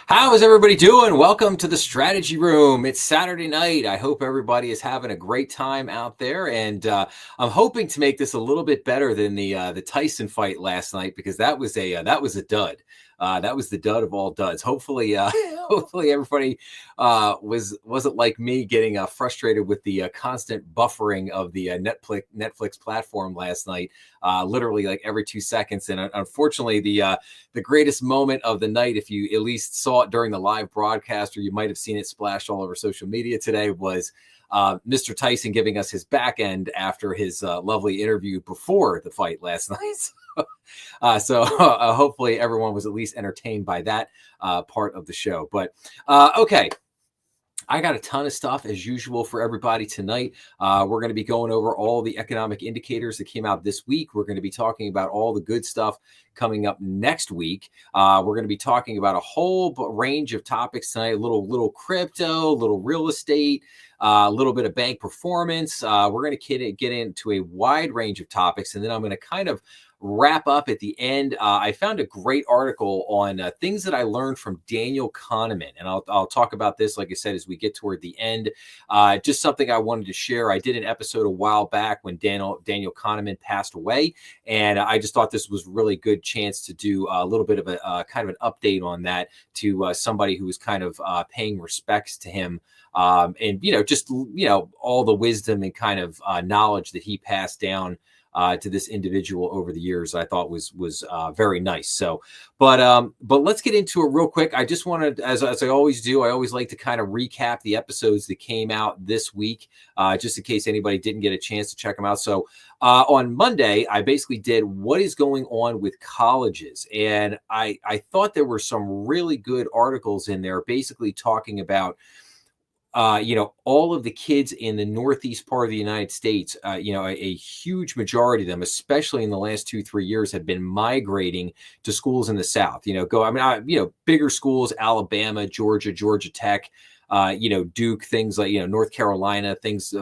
How is everybody doing? Welcome to the Strategy Room. It's Saturday night. I hope everybody is having a great time out there, and I'm hoping to make this a little bit better than the Tyson fight last night because that was a dud. That was the dud of all duds. Hopefully, hopefully everybody wasn't like me getting frustrated with the constant buffering of the Netflix platform last night. Literally like every 2 seconds, and unfortunately the greatest moment of the night, if you at least saw it during the live broadcast, or you might have seen it splashed all over social media today, was Mr. Tyson giving us his back end after his lovely interview before the fight last night. So hopefully everyone was at least entertained by that part of the show. But okay. I got a ton of stuff as usual for everybody tonight. We're going to be going over all the economic indicators that came out this week. We're going to be talking about all the good stuff coming up next week. We're going to be talking about a whole range of topics tonight, a little crypto, a little real estate, a little bit of bank performance. We're going to get into a wide range of topics, and then I'm going to kind of wrap up at the end. I found a great article on things that I learned from Daniel Kahneman, and I'll talk about this, like I said, as we get toward the end. Just something I wanted to share. I did an episode a while back when Daniel Kahneman passed away, and I just thought this was a really good chance to do a little bit of a kind of an update on that to somebody who was kind of paying respects to him. And, just, all the wisdom and kind of knowledge that he passed down to this individual over the years, I thought was very nice. So, but let's get into it real quick. I just wanted, as I always do, I always like to kind of recap the episodes that came out this week, just in case anybody didn't get a chance to check them out. So on Monday, I basically did what is going on with colleges, and I thought there were some really good articles in there, basically talking about all of the kids in the northeast part of the United States, a huge majority of them, especially in the last 2-3 years, have been migrating to schools in the South. Bigger schools, Alabama, Georgia Tech, Duke, things like, North Carolina,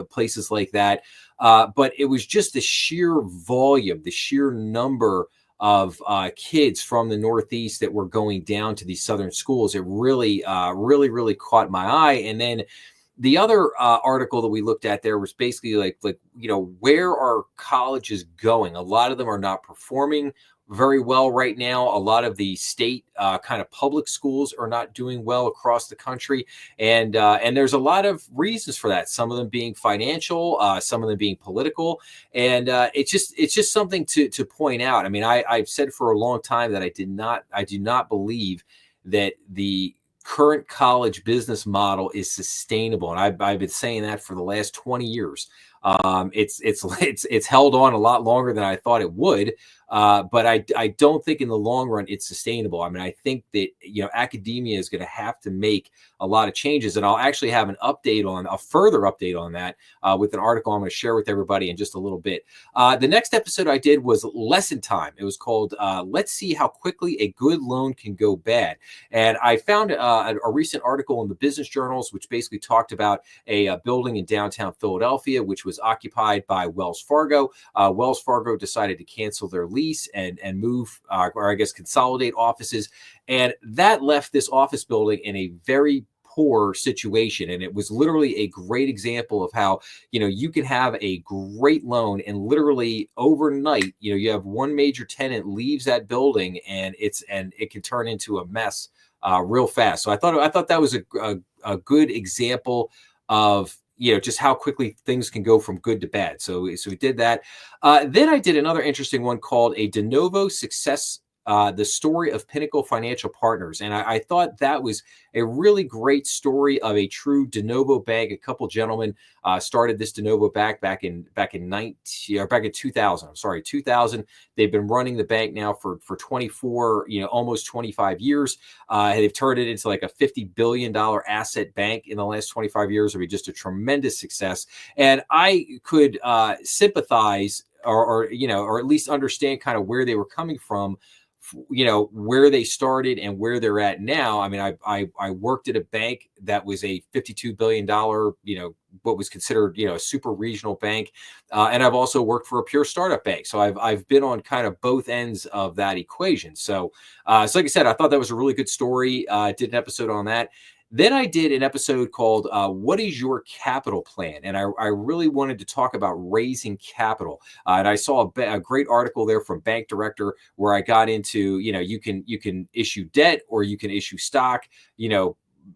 places like that. But it was just the sheer volume, the sheer number of kids from the Northeast that were going down to these Southern schools. It really caught my eye. And then the other article that we looked at there was basically like, where are colleges going? A lot of them are not performing very well right now. A lot of the state kind of public schools are not doing well across the country. And there's a lot of reasons for that. Some of them being financial, some of them being political. And it's just something to point out. I mean, I've said for a long time that I do not believe that the current college business model is sustainable. And I've been saying that for the last 20 years. It's held on a lot longer than I thought it would. But I don't think in the long run it's sustainable. I mean, I think that, academia is going to have to make a lot of changes. And I'll actually have a further update on that with an article I'm going to share with everybody in just a little bit. The next episode I did was lesson time. It was called Let's See How Quickly a Good Loan Can Go Bad. And I found a recent article in the business journals, which basically talked about a building in downtown Philadelphia, which was occupied by Wells Fargo. Wells Fargo decided to cancel their lease and move, or I guess consolidate offices. And that left this office building in a very poor situation. And it was literally a great example of how, you can have a great loan and literally overnight, you have one major tenant leaves that building and it can turn into a mess real fast. So I thought that was a good example of, just how quickly things can go from good to bad. So we did that. Then I did another interesting one called A De Novo Success, the Story of Pinnacle Financial Partners. And I thought that was a really great story of a true de novo bank. A couple gentlemen started this de novo back in 2000. I'm sorry, 2000. They've been running the bank now for 24, almost 25 years. They've turned it into like a $50 billion asset bank in the last 25 years. It'll be just a tremendous success. And I could sympathize or at least understand kind of where they were coming from where they started and where they're at now. I mean, I worked at a bank that was a $52 billion, what was considered, a super regional bank. And I've also worked for a pure startup bank. So I've been on kind of both ends of that equation. So like I said, I thought that was a really good story. Did an episode on that. Then I did an episode called What is Your Capital Plan? And I really wanted to talk about raising capital. And I saw a great article there from Bank Director where I got into, you can issue debt or you can issue stock,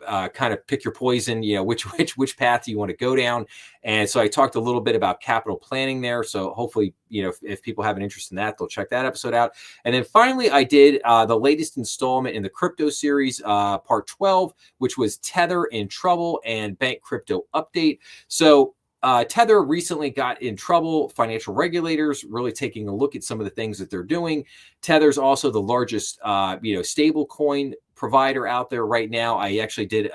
kind of pick your poison, which path you want to go down. And so I talked a little bit about capital planning there. So hopefully, if people have an interest in that, they'll check that episode out. And then finally, I did the latest installment in the crypto series, part 12, which was Tether in Trouble and Bank Crypto Update. So Tether recently got in trouble. Financial regulators really taking a look at some of the things that they're doing. Tether's also the largest, stable coin provider out there right now. I actually did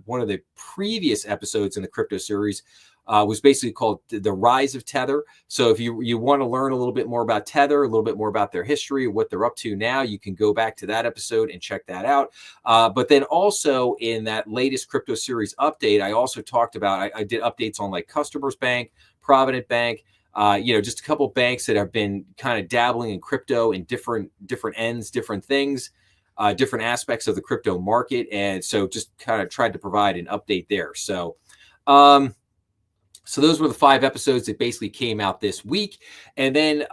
one of the previous episodes in the crypto series was basically called The Rise of Tether. So if you want to learn a little bit more about Tether, a little bit more about their history, what they're up to now, you can go back to that episode and check that out. But then also in that latest crypto series update, I also talked about, I did updates on like Customers Bank, Provident Bank, just a couple banks that have been kind of dabbling in crypto in different ends, different things. Different aspects of the crypto market. And so just kind of tried to provide an update there. So those were the 5 episodes that basically came out this week. And then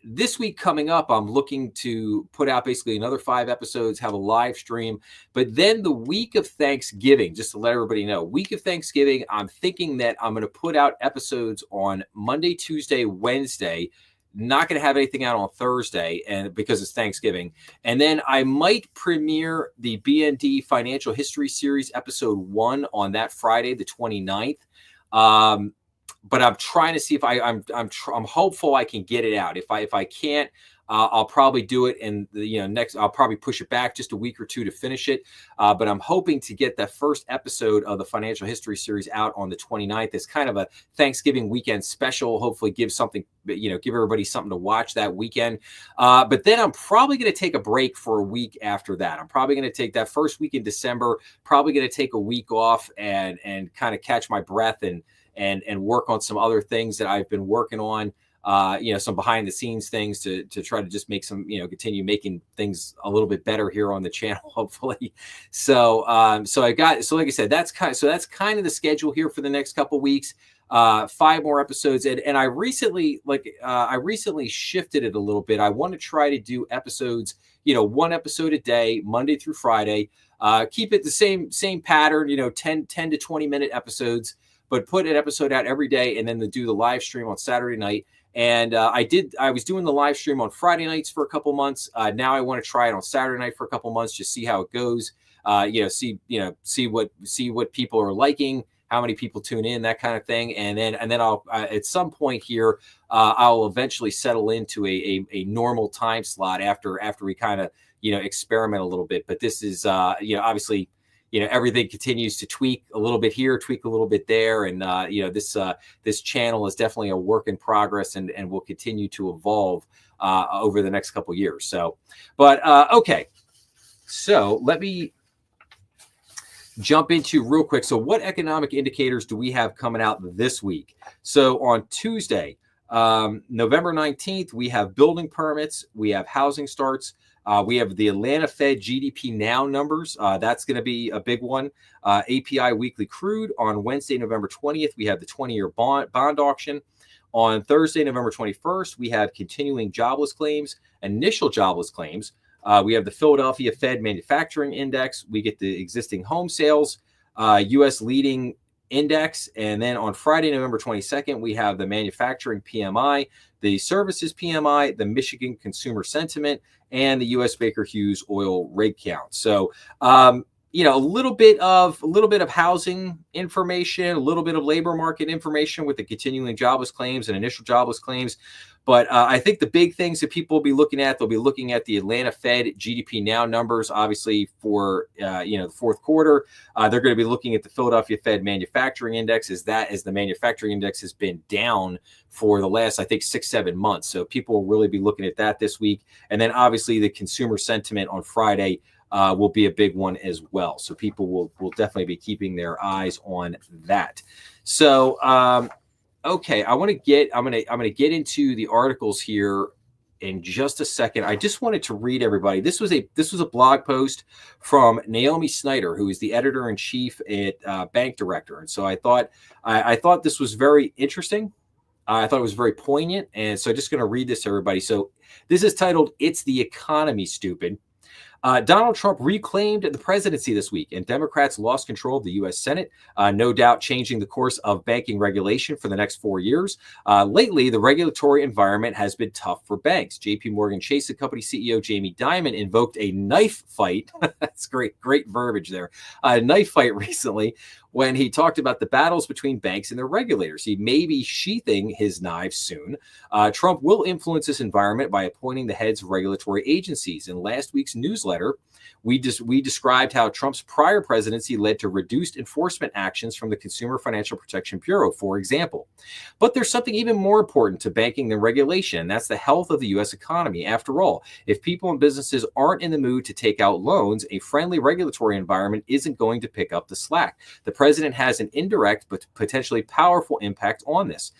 this week coming up, I'm looking to put out basically another 5 episodes, have a live stream. But then the week of Thanksgiving, just to let everybody know, week of Thanksgiving, I'm thinking that I'm going to put out episodes on Monday, Tuesday, Wednesday. Not going to have anything out on Thursday, and because it's Thanksgiving. And then I might premiere the BND Financial History Series episode 1 on that Friday, the 29th. But I'm trying to see if I'm hopeful I can get it out. If I can't, I'll probably do it in the next. I'll probably push it back just a week or two to finish it. But I'm hoping to get that first episode of the Financial History Series out on the 29th. It's kind of a Thanksgiving weekend special. Hopefully, give everybody something to watch that weekend. But then I'm probably going to take a break for a week after that. I'm probably going to take that first week in December. Probably going to take a week off and kind of catch my breath and work on some other things that I've been working on. Some behind the scenes things to try to just make some, continue making things a little bit better here on the channel, hopefully. So like I said, that's kind of the schedule here for the next couple of weeks. 5 more episodes. And I recently shifted it a little bit. I want to try to do episodes, 1 episode a day, Monday through Friday, keep it the same pattern, 10 to 20 minute episodes, but put an episode out every day and then do the live stream on Saturday night. And I was doing the live stream on Friday nights for a couple months. Now I want to try it on Saturday night for a couple months, just see how it goes. See what people are liking, how many people tune in, that kind of thing. And then I'll at some point here, I'll eventually settle into a normal time slot after we kind of, experiment a little bit. But this is, obviously, everything continues to tweak a little bit here, tweak a little bit there. And, this channel is definitely a work in progress and will continue to evolve over the next couple of years. So, but okay. So let me jump into real quick. So what economic indicators do we have coming out this week? So on Tuesday, November 19th, we have building permits, we have housing starts, we have the Atlanta Fed GDP Now numbers. That's going to be a big one. API weekly crude on Wednesday, November 20th. We have the 20-year bond auction. On Thursday, November 21st, we have continuing jobless claims, initial jobless claims. We have the Philadelphia Fed Manufacturing Index. We get the existing home sales, U.S. leading index. And then on Friday, November 22nd, we have the manufacturing PMI, the services PMI, the Michigan consumer sentiment, and the U.S. Baker Hughes oil rig count. So, a little bit of housing information, a little bit of labor market information with the continuing jobless claims and initial jobless claims. But I think the big things that people will be looking at, they'll be looking at the Atlanta Fed GDP Now numbers, obviously for the fourth quarter. They're going to be looking at the Philadelphia Fed Manufacturing Index, as the manufacturing index has been down for the last, I think, 6-7 months. So people will really be looking at that this week. And then obviously the consumer sentiment on Friday will be a big one as well. So people will definitely be keeping their eyes on that. So okay, I'm gonna get into the articles here in just a second. I just wanted to read everybody. This was a blog post from Naomi Snyder, who is the editor-in-chief at Bank Director, and so I thought this was very interesting. I thought it was very poignant, and so I'm just going to read this to everybody. So this is titled "It's the Economy, Stupid." Donald Trump reclaimed the presidency this week, and Democrats lost control of the U.S. Senate, no doubt changing the course of banking regulation for the next 4 years. Lately, the regulatory environment has been tough for banks. J.P. Morgan Chase & Company CEO Jamie Dimon invoked a knife fight. That's great verbiage there. A knife fight recently when he talked about the battles between banks and their regulators. He may be sheathing his knives soon. Trump will influence this environment by appointing the heads of regulatory agencies. In last week's newsletter, we described how Trump's prior presidency led to reduced enforcement actions from the Consumer Financial Protection Bureau, for example. But there's something even more important to banking than regulation, and that's the health of the U.S. economy. After all, if people and businesses aren't in the mood to take out loans, a friendly regulatory environment isn't going to pick up the slack. The president has an indirect but potentially powerful impact on this.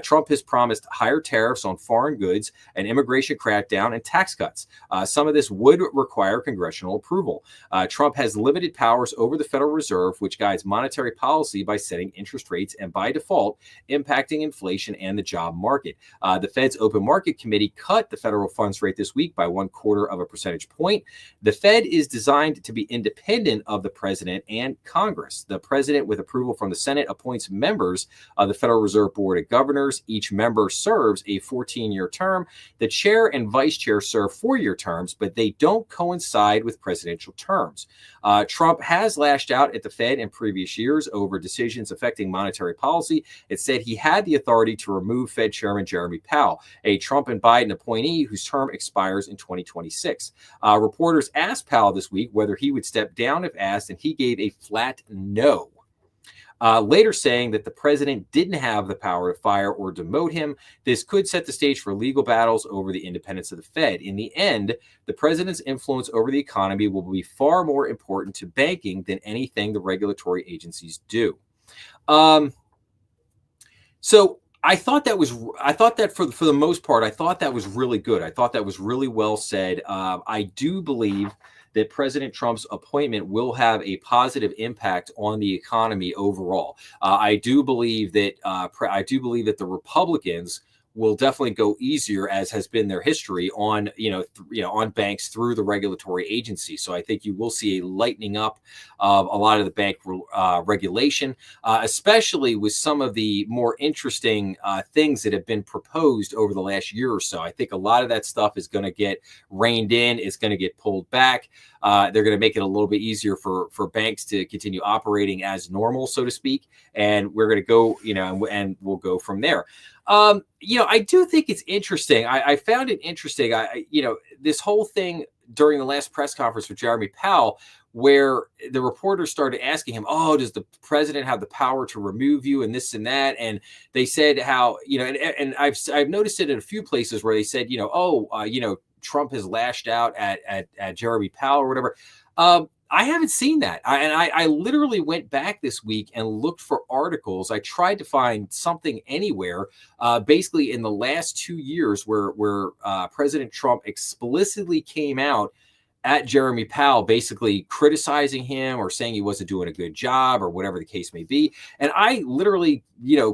Trump has promised higher tariffs on foreign goods, an immigration crackdown, and tax cuts. Some of this would require congressional approval. Trump has limited powers over the Federal Reserve, which guides monetary policy by setting interest rates and, by default, impacting inflation and the job market. The Fed's Open Market Committee cut the federal funds rate this week by 1/4 of a percentage point. The Fed is designed to be independent of the president and Congress. The president, with approval from the Senate, appoints members of the Federal Reserve Board of Governors. Each member serves a 14-year term. The chair and vice chair serve 4-year terms, but they don't coincide with presidential terms. Trump has lashed out at the Fed in previous years over decisions affecting monetary policy. It said he had the authority to remove Fed Chairman Jeremy Powell, a Trump and Biden appointee whose term expires in 2026. Reporters asked Powell this week whether he would step down if asked, and he gave a flat no. Later saying that the president didn't have the power to fire or demote him. This could set the stage for legal battles over the independence of the Fed. In the end, the president's influence over the economy will be far more important to banking than anything the regulatory agencies do. So I thought that for the most part, I thought that was really good. I thought that was really well said. I do believe that President Trump's appointment will have a positive impact on the economy overall. I do believe that the Republicans will definitely go easier, as has been their history, on on banks through the regulatory agency. So I think you will see a lightening up of a lot of the bank regulation, especially with some of the more interesting things that have been proposed over the last year or so. I think a lot of that stuff is going to get reined in, is going to get pulled back. They're going to make it a little bit easier for banks to continue operating as normal, so to speak. And we're going to go, and we'll go from there. I do think it's interesting. I found it interesting. This whole thing during the last press conference with Jeremy Powell, where the reporters started asking him, "Oh, does the president have the power to remove you?" and this and that. And they said how, and I've noticed it in a few places where they said, Trump has lashed out at Jeremy Powell or whatever. I haven't seen that. I literally went back this week and looked for articles. I tried to find something anywhere, basically in the last 2 years where President Trump explicitly came out at Jeremy Powell, basically criticizing him or saying he wasn't doing a good job or whatever the case may be. And I literally,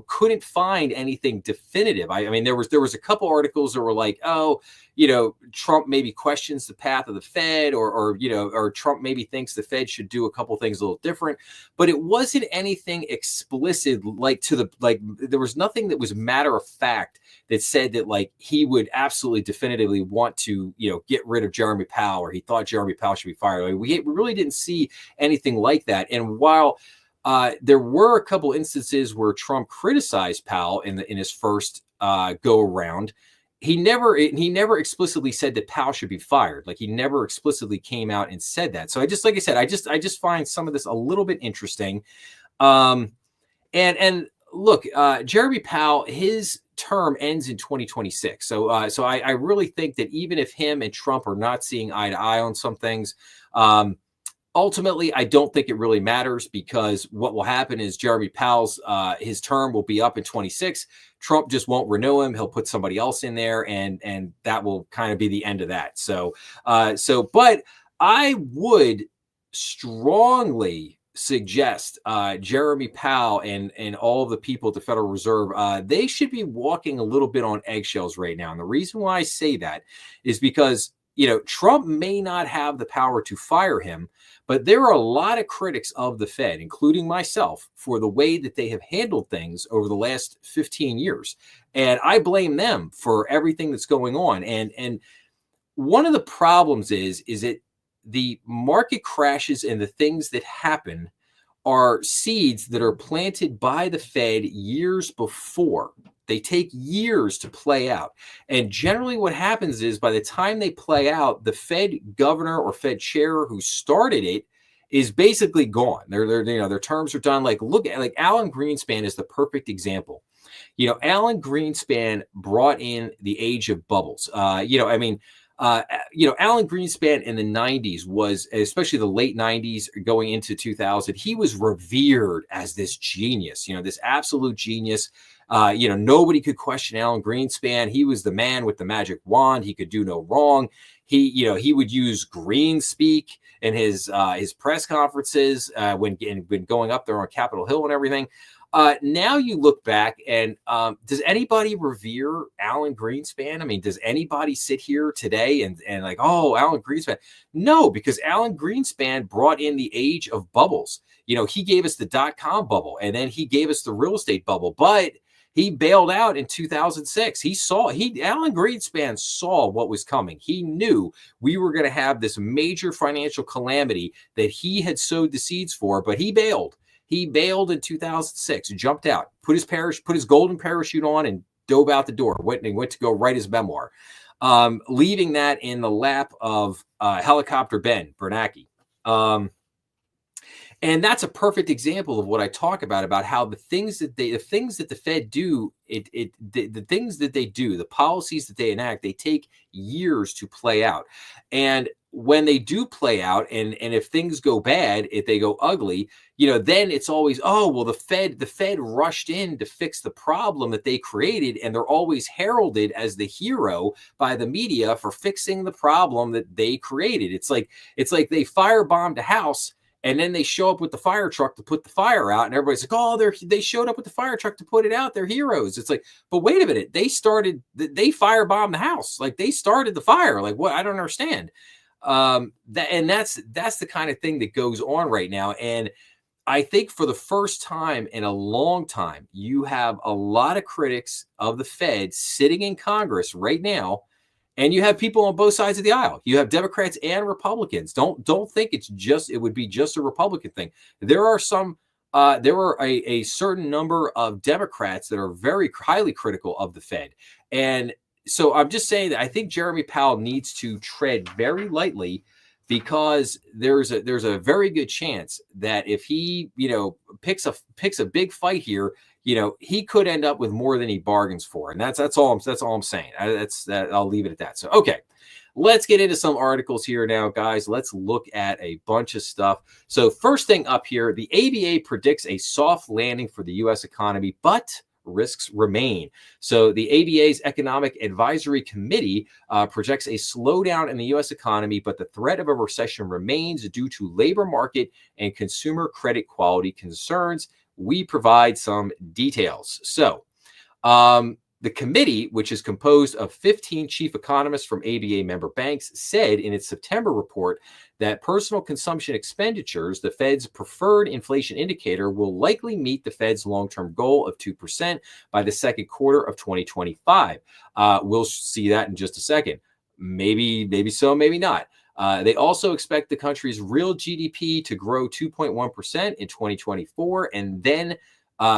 couldn't find anything definitive. I mean, there was a couple articles that were like, Trump maybe questions the path of the Fed, or Trump maybe thinks the Fed should do a couple things a little different, but it wasn't anything explicit, there was nothing that was matter of fact that said that he would absolutely definitively want to, get rid of Jeremy Powell, or he thought thought Jeremy Powell should be fired. I mean, we really didn't see anything like that. And while there were a couple instances where Trump criticized Powell in his first go around, he never explicitly said that Powell should be fired. Like, he never explicitly came out and said that. So like I said, I just find some of this a little bit interesting. And look, Jeremy Powell, his term ends in 2026. So I really think that even if him and Trump are not seeing eye to eye on some things, ultimately, I don't think it really matters, because what will happen is Jeremy Powell's his term will be up in 26. Trump just won't renew him. He'll put somebody else in there, and that will kind of be the end of that. But I would strongly suggest Jeremy Powell and all the people at the Federal Reserve, they should be walking a little bit on eggshells right now. And the reason why I say that is because, Trump may not have the power to fire him, but there are a lot of critics of the Fed, including myself, for the way that they have handled things over the last 15 years. And I blame them for everything that's going on. And one of the problems is that the market crashes and the things that happen are seeds that are planted by the Fed years before. They take years to play out. And generally what happens is, by the time they play out, the Fed governor or Fed chair who started it is basically gone. Their terms are done. Like Alan Greenspan is the perfect example. Alan Greenspan brought in the age of bubbles. Alan Greenspan in the 90s was, especially the late 90s going into 2000, he was revered as this genius, this absolute genius. Nobody could question Alan Greenspan. He was the man with the magic wand. He could do no wrong. He would use green speak in his press conferences when going up there on Capitol Hill and everything. Now you look back and does anybody revere Alan Greenspan? I mean, does anybody sit here today and like, oh, Alan Greenspan? No, because Alan Greenspan brought in the age of bubbles. He gave us the .com bubble, and then he gave us the real estate bubble, but he bailed out in 2006. Alan Greenspan saw what was coming. He knew we were going to have this major financial calamity that he had sowed the seeds for, but he bailed. He bailed in 2006, jumped out, put his golden parachute on, and dove out the door. Went to go write his memoir, leaving that in the lap of Helicopter Ben Bernanke. And that's a perfect example of what I talk about how the things that the Fed do, the things that they do, the policies that they enact, they take years to play out. And when they do play out, and if things go bad, if they go ugly, then it's always, oh, well, the Fed rushed in to fix the problem that they created, and they're always heralded as the hero by the media for fixing the problem that they created. It's like they firebombed a house, and then they show up with the fire truck to put the fire out, and everybody's like, oh, they showed up with the fire truck to put it out. They're heroes. It's like, but wait a minute, they firebombed the house. Like, they started the fire. Like, what? I don't understand. That's the kind of thing that goes on right now. And I think for the first time in a long time, you have a lot of critics of the Fed sitting in Congress right now. And you have people on both sides of the aisle. You have Democrats and Republicans. Don't think it would be just a Republican thing. There are a certain number of Democrats that are very highly critical of the Fed. And so I'm just saying that I think Jeremy Powell needs to tread very lightly, because there's a very good chance that if he, picks a big fight here, he could end up with more than he bargains for. And that's all I'm saying. I'll leave it at that. So, okay, let's get into some articles here now, guys. Let's look at a bunch of stuff. So first thing up here, the ABA predicts a soft landing for the U.S. economy, but risks remain. So the ABA's Economic Advisory Committee projects a slowdown in the U.S. economy, but the threat of a recession remains due to labor market and consumer credit quality concerns. We provide some details. So the committee, which is composed of 15 chief economists from ABA member banks, said in its September report that personal consumption expenditures, the Fed's preferred inflation indicator, will likely meet the Fed's long-term goal of 2% by the second quarter of 2025. We'll see that in just a second. Maybe so, maybe not. They also expect the country's real GDP to grow 2.1% in 2024 and then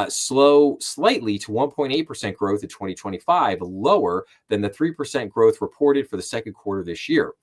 slow slightly to 1.8% growth in 2025, lower than the 3% growth reported for the second quarter this year.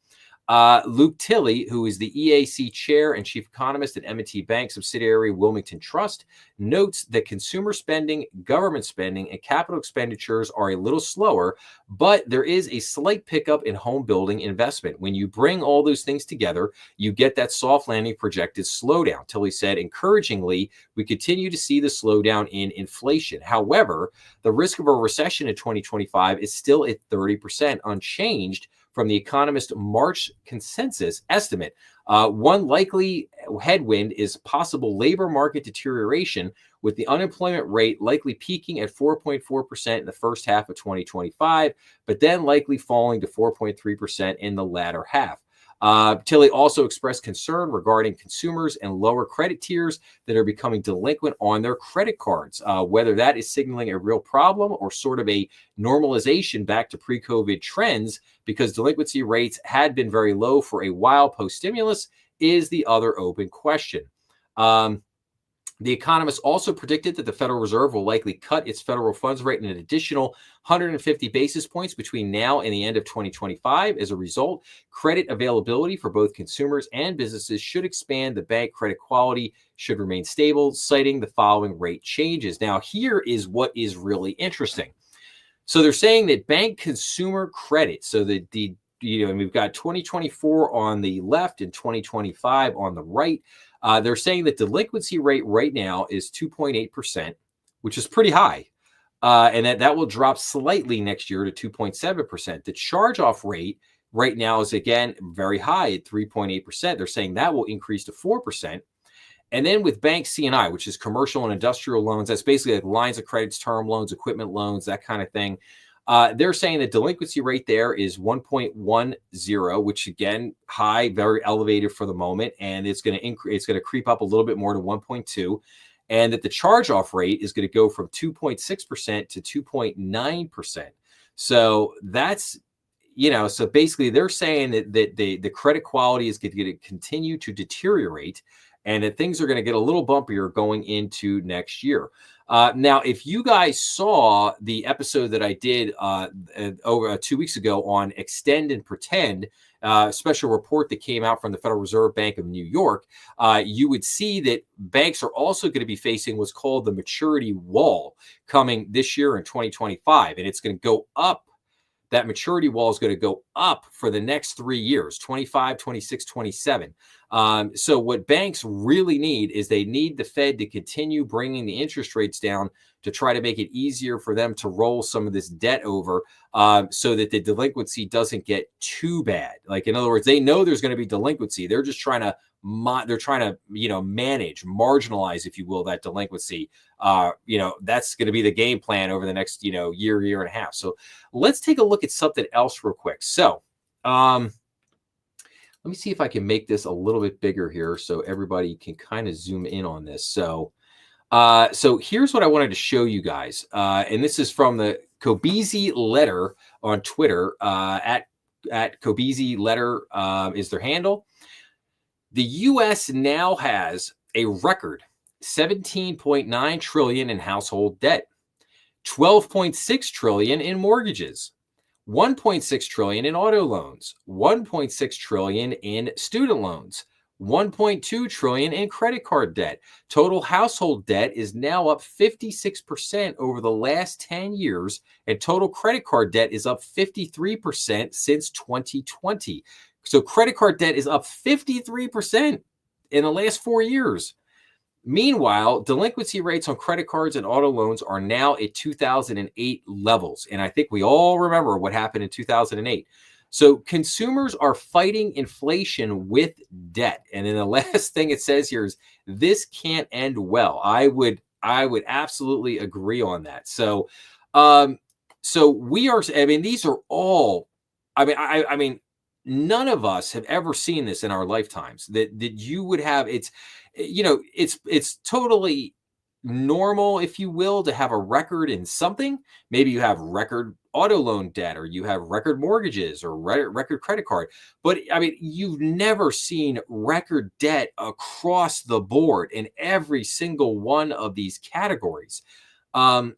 Luke Tilley, who is the EAC chair and chief economist at M&T Bank subsidiary Wilmington Trust, notes that consumer spending, government spending, and capital expenditures are a little slower, but there is a slight pickup in home building investment. When you bring all those things together, you get that soft landing projected slowdown. Tilley said, encouragingly, we continue to see the slowdown in inflation. However, the risk of a recession in 2025 is still at 30%, unchanged from the Economist March consensus estimate. One likely headwind is possible labor market deterioration, with the unemployment rate likely peaking at 4.4% in the first half of 2025, but then likely falling to 4.3% in the latter half. Tilley also expressed concern regarding consumers and lower credit tiers that are becoming delinquent on their credit cards, whether that is signaling a real problem or sort of a normalization back to pre-COVID trends, because delinquency rates had been very low for a while post-stimulus, is the other open question. The economists also predicted that the Federal Reserve will likely cut its federal funds rate an additional 150 basis points between now and the end of 2025. As a result, credit availability for both consumers and businesses should expand. The bank credit quality should remain stable, citing the following rate changes. Now, here is what is really interesting. So they're saying that bank consumer credit, so that and we've got 2024 on the left and 2025 on the right. They're saying that delinquency rate right now is 2.8%, which is pretty high, and that will drop slightly next year to 2.7%. The charge-off rate right now is, again, very high at 3.8%. They're saying that will increase to 4%. And then with bank C&I, which is commercial and industrial loans, that's basically like lines of credits, term loans, equipment loans, that kind of thing. They're saying the delinquency rate there is 1.10, which again, high, very elevated for the moment, and it's going to increase. It's going to creep up a little bit more to 1.2, and that the charge-off rate is going to go from 2.6% to 2.9%. So that's, so basically they're saying that the credit quality is going to continue to deteriorate, and that things are going to get a little bumpier going into next year. Now, if you guys saw the episode that I did over 2 weeks ago on Extend and Pretend, special report that came out from the Federal Reserve Bank of New York, you would see that banks are also going to be facing what's called the maturity wall coming this year in 2025, and it's going to go up. That maturity wall is going to go up for the next 3 years, 25, 26, 27. So what banks really need is they need the Fed to continue bringing the interest rates down to try to make it easier for them to roll some of this debt over, so that the delinquency doesn't get too bad. Like, in other words, they know there's going to be delinquency. They're just trying to manage, marginalize, if you will, that delinquency. That's going to be the game plan over the next, year and a half. So let's take a look at something else real quick. So let me see if I can make this a little bit bigger here so everybody can kind of zoom in on this. So here's what I wanted to show you guys. And this is from the Kobezy Letter on Twitter. At Kobezy Letter is their handle. The U.S. now has a record $17.9 trillion in household debt, $12.6 trillion in mortgages, $1.6 trillion in auto loans, $1.6 trillion in student loans, $1.2 trillion in credit card debt. Total household debt is now up 56% over the last 10 years, and total credit card debt is up 53% since 2020. So credit card debt is up 53% in the last 4 years. Meanwhile, delinquency rates on credit cards and auto loans are now at 2008 levels. And I think we all remember what happened in 2008. So consumers are fighting inflation with debt. And then the last thing it says here is this can't end well. I would absolutely agree on that. So we are, these are all, none of us have ever seen this in our lifetimes that you would have. It's totally normal, if you will, to have a record in something. Maybe you have record auto loan debt, or you have record mortgages, or record credit card. But I mean, you've never seen record debt across the board in every single one of these categories. Um,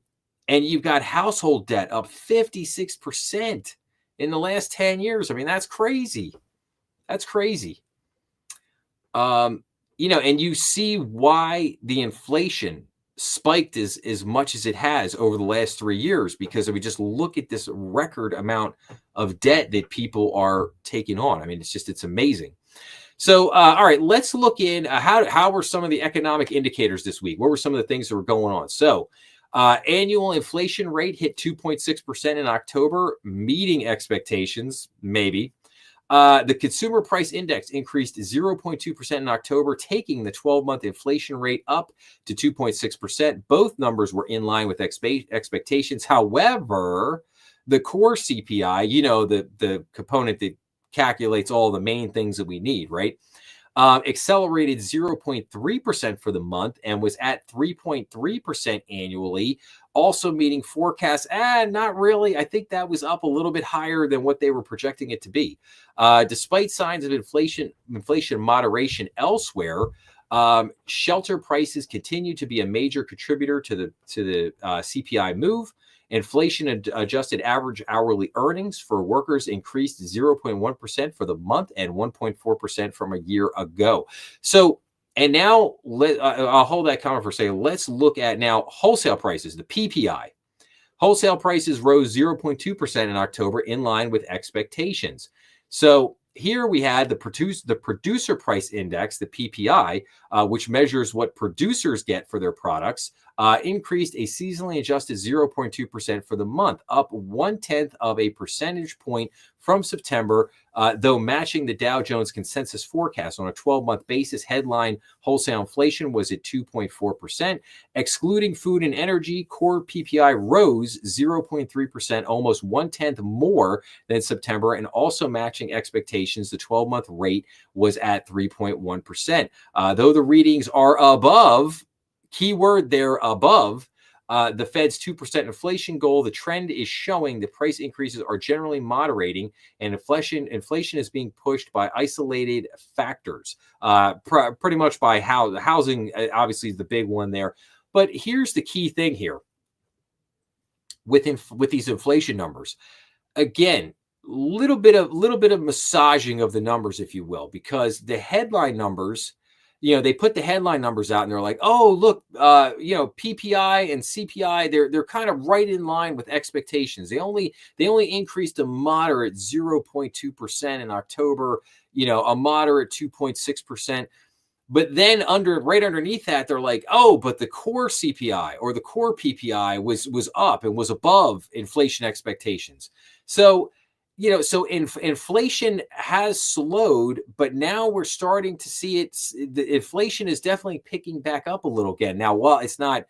and you've got household debt up 56% in the last 10 years. I mean, that's crazy. That's crazy. And you see why the inflation spiked as much as it has over the last 3 years, because if we just look at this record amount of debt that people are taking on. I mean, it's amazing. So, all right, let's look in. How were some of the economic indicators this week? What were some of the things that were going on? So, annual inflation rate hit 2.6% in October, meeting expectations, maybe. The consumer price index increased 0.2% in October, taking the 12-month inflation rate up to 2.6%. Both numbers were in line with expectations. However, the core CPI, the component that calculates all the main things that we need, right? Accelerated 0.3% for the month and was at 3.3% annually, also meeting forecasts. Not really. I think that was up a little bit higher than what they were projecting it to be. Despite signs of inflation moderation elsewhere, shelter prices continue to be a major contributor to the CPI move. Inflation adjusted average hourly earnings for workers increased 0.1% for the month and 1.4% from a year ago. So, and now I'll hold that comment for a second. Let's look at now wholesale prices, the PPI. Wholesale prices rose 0.2% in October, in line with expectations. So here we had the producer price index, the PPI, which measures what producers get for their products, increased a seasonally adjusted 0.2% for the month, up 0.1 of a percentage point from September, though matching the Dow Jones consensus forecast. On a 12-month basis, headline wholesale inflation was at 2.4%. Excluding food and energy, core PPI rose 0.3%, almost 0.1 more than September, and also matching expectations. The 12-month rate was at 3.1%. Though the readings are above, keyword there, above, the Fed's 2% inflation goal, the trend is showing the price increases are generally moderating, and inflation is being pushed by isolated factors, pretty much by housing, obviously is the big one there. But here's the key thing here with these inflation numbers. Again, little bit of massaging of the numbers, if you will, because the headline numbers, they put the headline numbers out and they're like, oh, look, PPI and CPI, they're kind of right in line with expectations. They only increased a moderate 0.2% in October, a moderate 2.6%. But then right underneath that, they're like, oh, but the core CPI or the core PPI was up and was above inflation expectations. So, inflation has slowed, but now we're starting to see the inflation is definitely picking back up a little again. Now, while it's not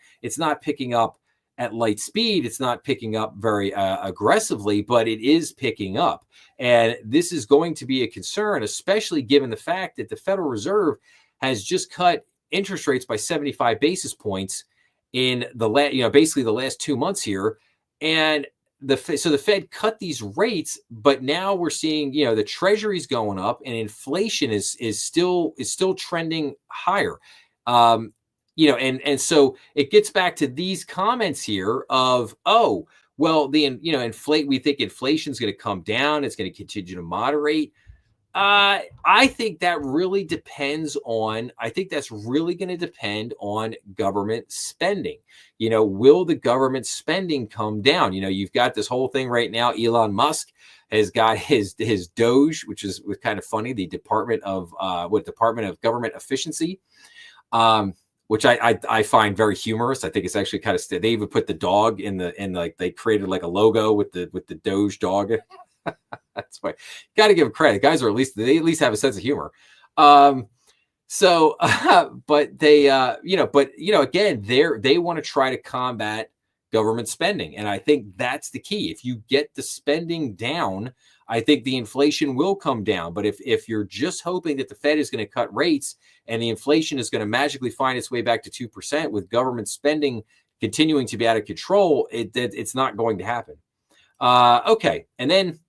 picking up at light speed, it's not picking up very aggressively, but it is picking up. And this is going to be a concern, especially given the fact that the Federal Reserve has just cut interest rates by 75 basis points in basically the last 2 months here. And the Fed cut these rates, but now we're seeing, the Treasury's going up and inflation is still trending higher. And so it gets back to these comments here of, oh, well, we think inflation's going to come down. It's going to continue to moderate. I think that really depends on, that's really going to depend on government spending. Will the government spending come down? You've got this whole thing right now. Elon Musk has got his Doge, which was kind of funny. The Department of Government Efficiency, which I find very humorous. I think it's actually kind of, they even put the dog they created like a logo with the Doge dog. That's why got to give them credit. Guys are they at least have a sense of humor. But they, again, they want to try to combat government spending. And I think that's the key. If you get the spending down, I think the inflation will come down. But if you're just hoping that the Fed is going to cut rates and the inflation is going to magically find its way back to 2% with government spending continuing to be out of control, it's not going to happen. Okay. And then,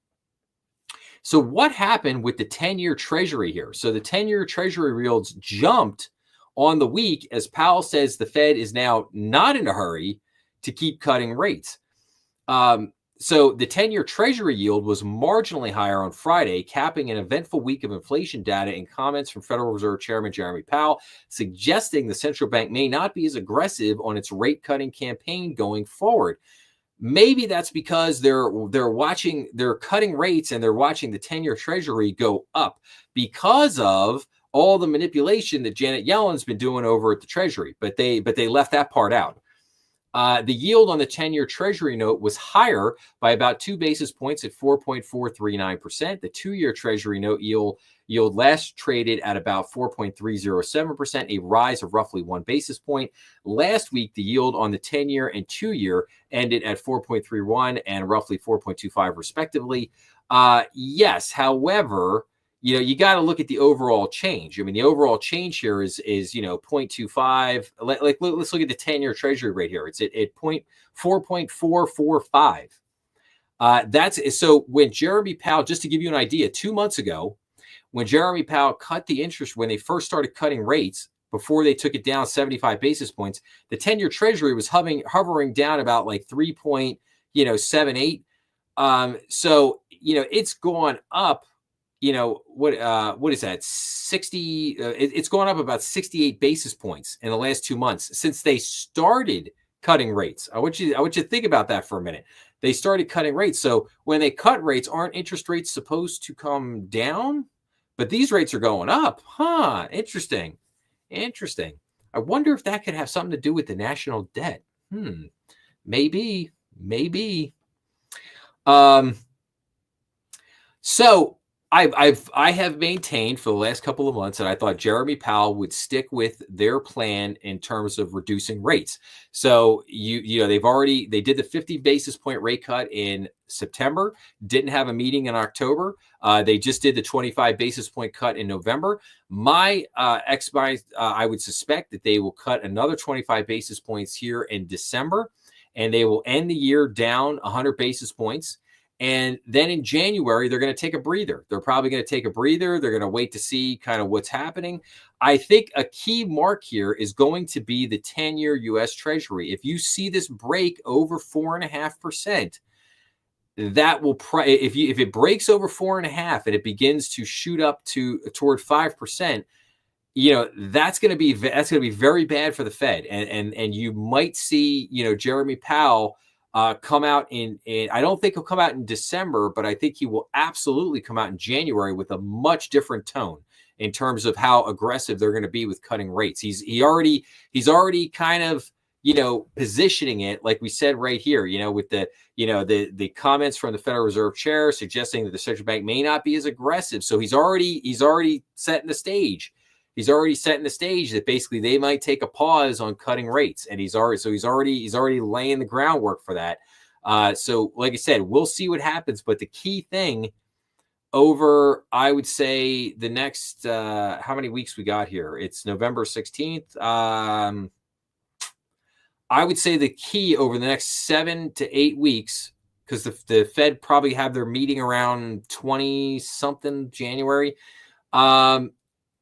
so what happened with the 10-year Treasury here? So the 10-year Treasury yields jumped on the week as Powell says the Fed is now not in a hurry to keep cutting rates. So the 10-year Treasury yield was marginally higher on Friday, capping an eventful week of inflation data and comments from Federal Reserve Chairman Jeremy Powell, suggesting the central bank may not be as aggressive on its rate-cutting campaign going forward. Maybe that's because they're cutting rates and they're watching the 10-year Treasury go up because of all the manipulation that Janet Yellen's been doing over at the Treasury, but they left that part out. The yield on the 10-year Treasury note was higher by about 2 basis points at 4.439%. The 2-year Treasury note yield last traded at about 4.307%, a rise of roughly 1 basis point. Last week, the yield on the 10-year and 2-year ended at 4.31 and roughly 4.25 respectively. Yes, however, you got to look at the overall change. I mean, the overall change here is 0.25. Let's look at the 10-year Treasury rate here. It's at 4.445. That's so when Jeremy Powell, just to give you an idea, 2 months ago, when Jeremy Powell cut the interest, when they first started cutting rates before they took it down 75 basis points, the 10-year Treasury was hovering down about like 3.78. So it's gone up. What is that? 60. It's gone up about 68 basis points in the last 2 months since they started cutting rates. I want you to think about that for a minute. They started cutting rates. So when they cut rates, aren't interest rates supposed to come down? But these rates are going up. Huh. Interesting. I wonder if that could have something to do with the national debt. Maybe. So I have maintained for the last couple of months that I thought Jeremy Powell would stick with their plan in terms of reducing rates. So they did the 50 basis point rate cut in September, didn't have a meeting in October. They just did the 25 basis point cut in November. I would suspect that they will cut another 25 basis points here in December, and they will end the year down 100 basis points. And then in January, they're going to take a breather. They're probably going to take a breather. They're going to wait to see kind of what's happening. I think a key mark here is going to be the 10-year U.S. Treasury. If you see this break over 4.5%, that will if it breaks over 4.5% and it begins to shoot up toward 5%, that's going to be very bad for the Fed. And you might see Jeremy Powell come out in I don't think he'll come out in December, but I think he will absolutely come out in January with a much different tone in terms of how aggressive they're going to be with cutting rates. He's already kind of positioning it like we said right here, with the comments from the Federal Reserve Chair suggesting that the central bank may not be as aggressive. So he's already setting the stage. He's already setting the stage that basically they might take a pause on cutting rates, and he's already laying the groundwork for that. So, like I said, we'll see what happens. But the key thing over, I would say, the next how many weeks we got here? It's November 16th. I would say the key over the next 7 to 8 weeks, because the Fed probably have their meeting around 20-something January.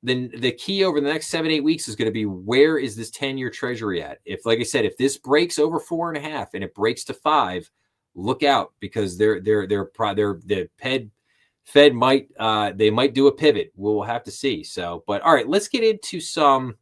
Then the key over the next 7-8 weeks is going to be, where is this 10-year Treasury at? If, like I said, if this breaks over 4.5 and it breaks to 5, look out, because the Fed might do a pivot. We'll have to see. So, but all right, let's get into some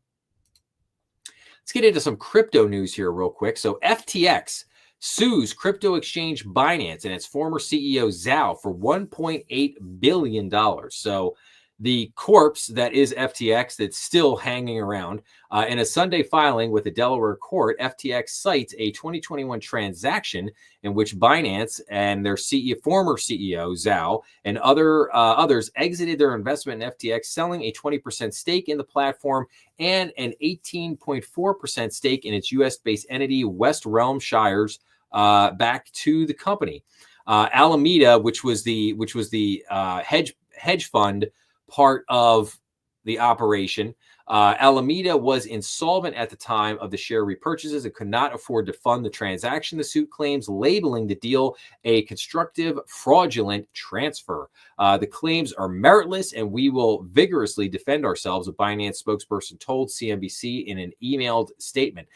crypto news here real quick. So FTX sues crypto exchange Binance and its former CEO Zhao for $1.8 billion. So the corpse that is FTX that's still hanging around. In a Sunday filing with the Delaware court, FTX cites a 2021 transaction in which Binance and their former CEO, Zhao, and others exited their investment in FTX, selling a 20% stake in the platform and an 18.4% stake in its U.S.-based entity, West Realm Shires back to the company. Alameda, which was the hedge fund part of the operation. Alameda was insolvent at the time of the share repurchases and could not afford to fund the transaction. The suit claims, labeling the deal a constructive fraudulent transfer. The claims are meritless, and we will vigorously defend ourselves, a Binance spokesperson told CNBC in an emailed statement.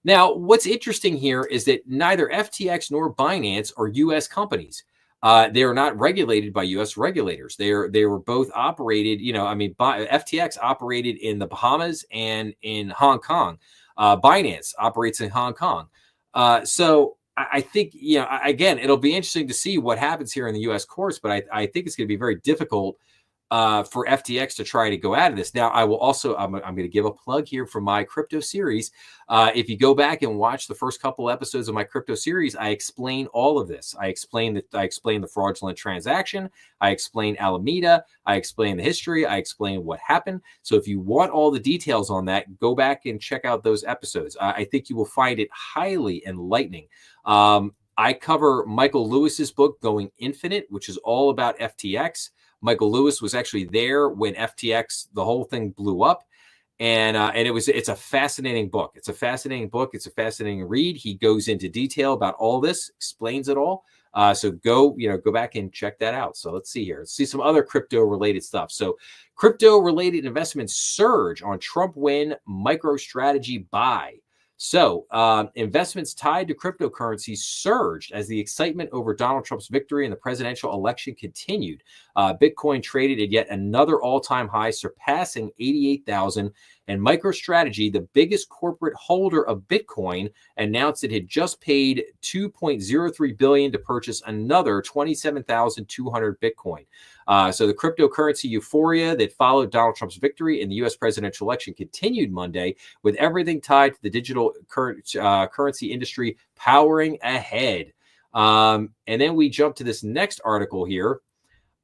Now, what's interesting here is that neither FTX nor Binance are U.S. companies. They are not regulated by U.S. regulators. They were both operated. FTX operated in the Bahamas and in Hong Kong. Binance operates in Hong Kong. So I think, again, it'll be interesting to see what happens here in the U.S. courts. But I think it's going to be very difficult for FTX to try to go out of this. Now, I will also, I'm going to give a plug here for my crypto series. If you go back and watch the first couple episodes of my crypto series, I explain all of this. I explain the fraudulent transaction. I explain Alameda. I explain the history. I explain what happened. So if you want all the details on that, go back and check out those episodes. I think you will find it highly enlightening. I cover Michael Lewis's book, Going Infinite, which is all about FTX. Michael Lewis was actually there when FTX, the whole thing blew up. And it's a fascinating book. It's a fascinating book. It's a fascinating read. He goes into detail about all this, explains it all. So go back and check that out. So let's see here. Let's see some other crypto related stuff. So crypto related investments surge on Trump win, MicroStrategy buy. So investments tied to cryptocurrencies surged as the excitement over Donald Trump's victory in the presidential election continued. Bitcoin traded at yet another all-time high, surpassing 88,000. And MicroStrategy, the biggest corporate holder of Bitcoin, announced it had just paid $2.03 billion to purchase another 27,200 Bitcoin. So the cryptocurrency euphoria that followed Donald Trump's victory in the U.S. presidential election continued Monday, with everything tied to the digital currency industry powering ahead. And then we jump to this next article here.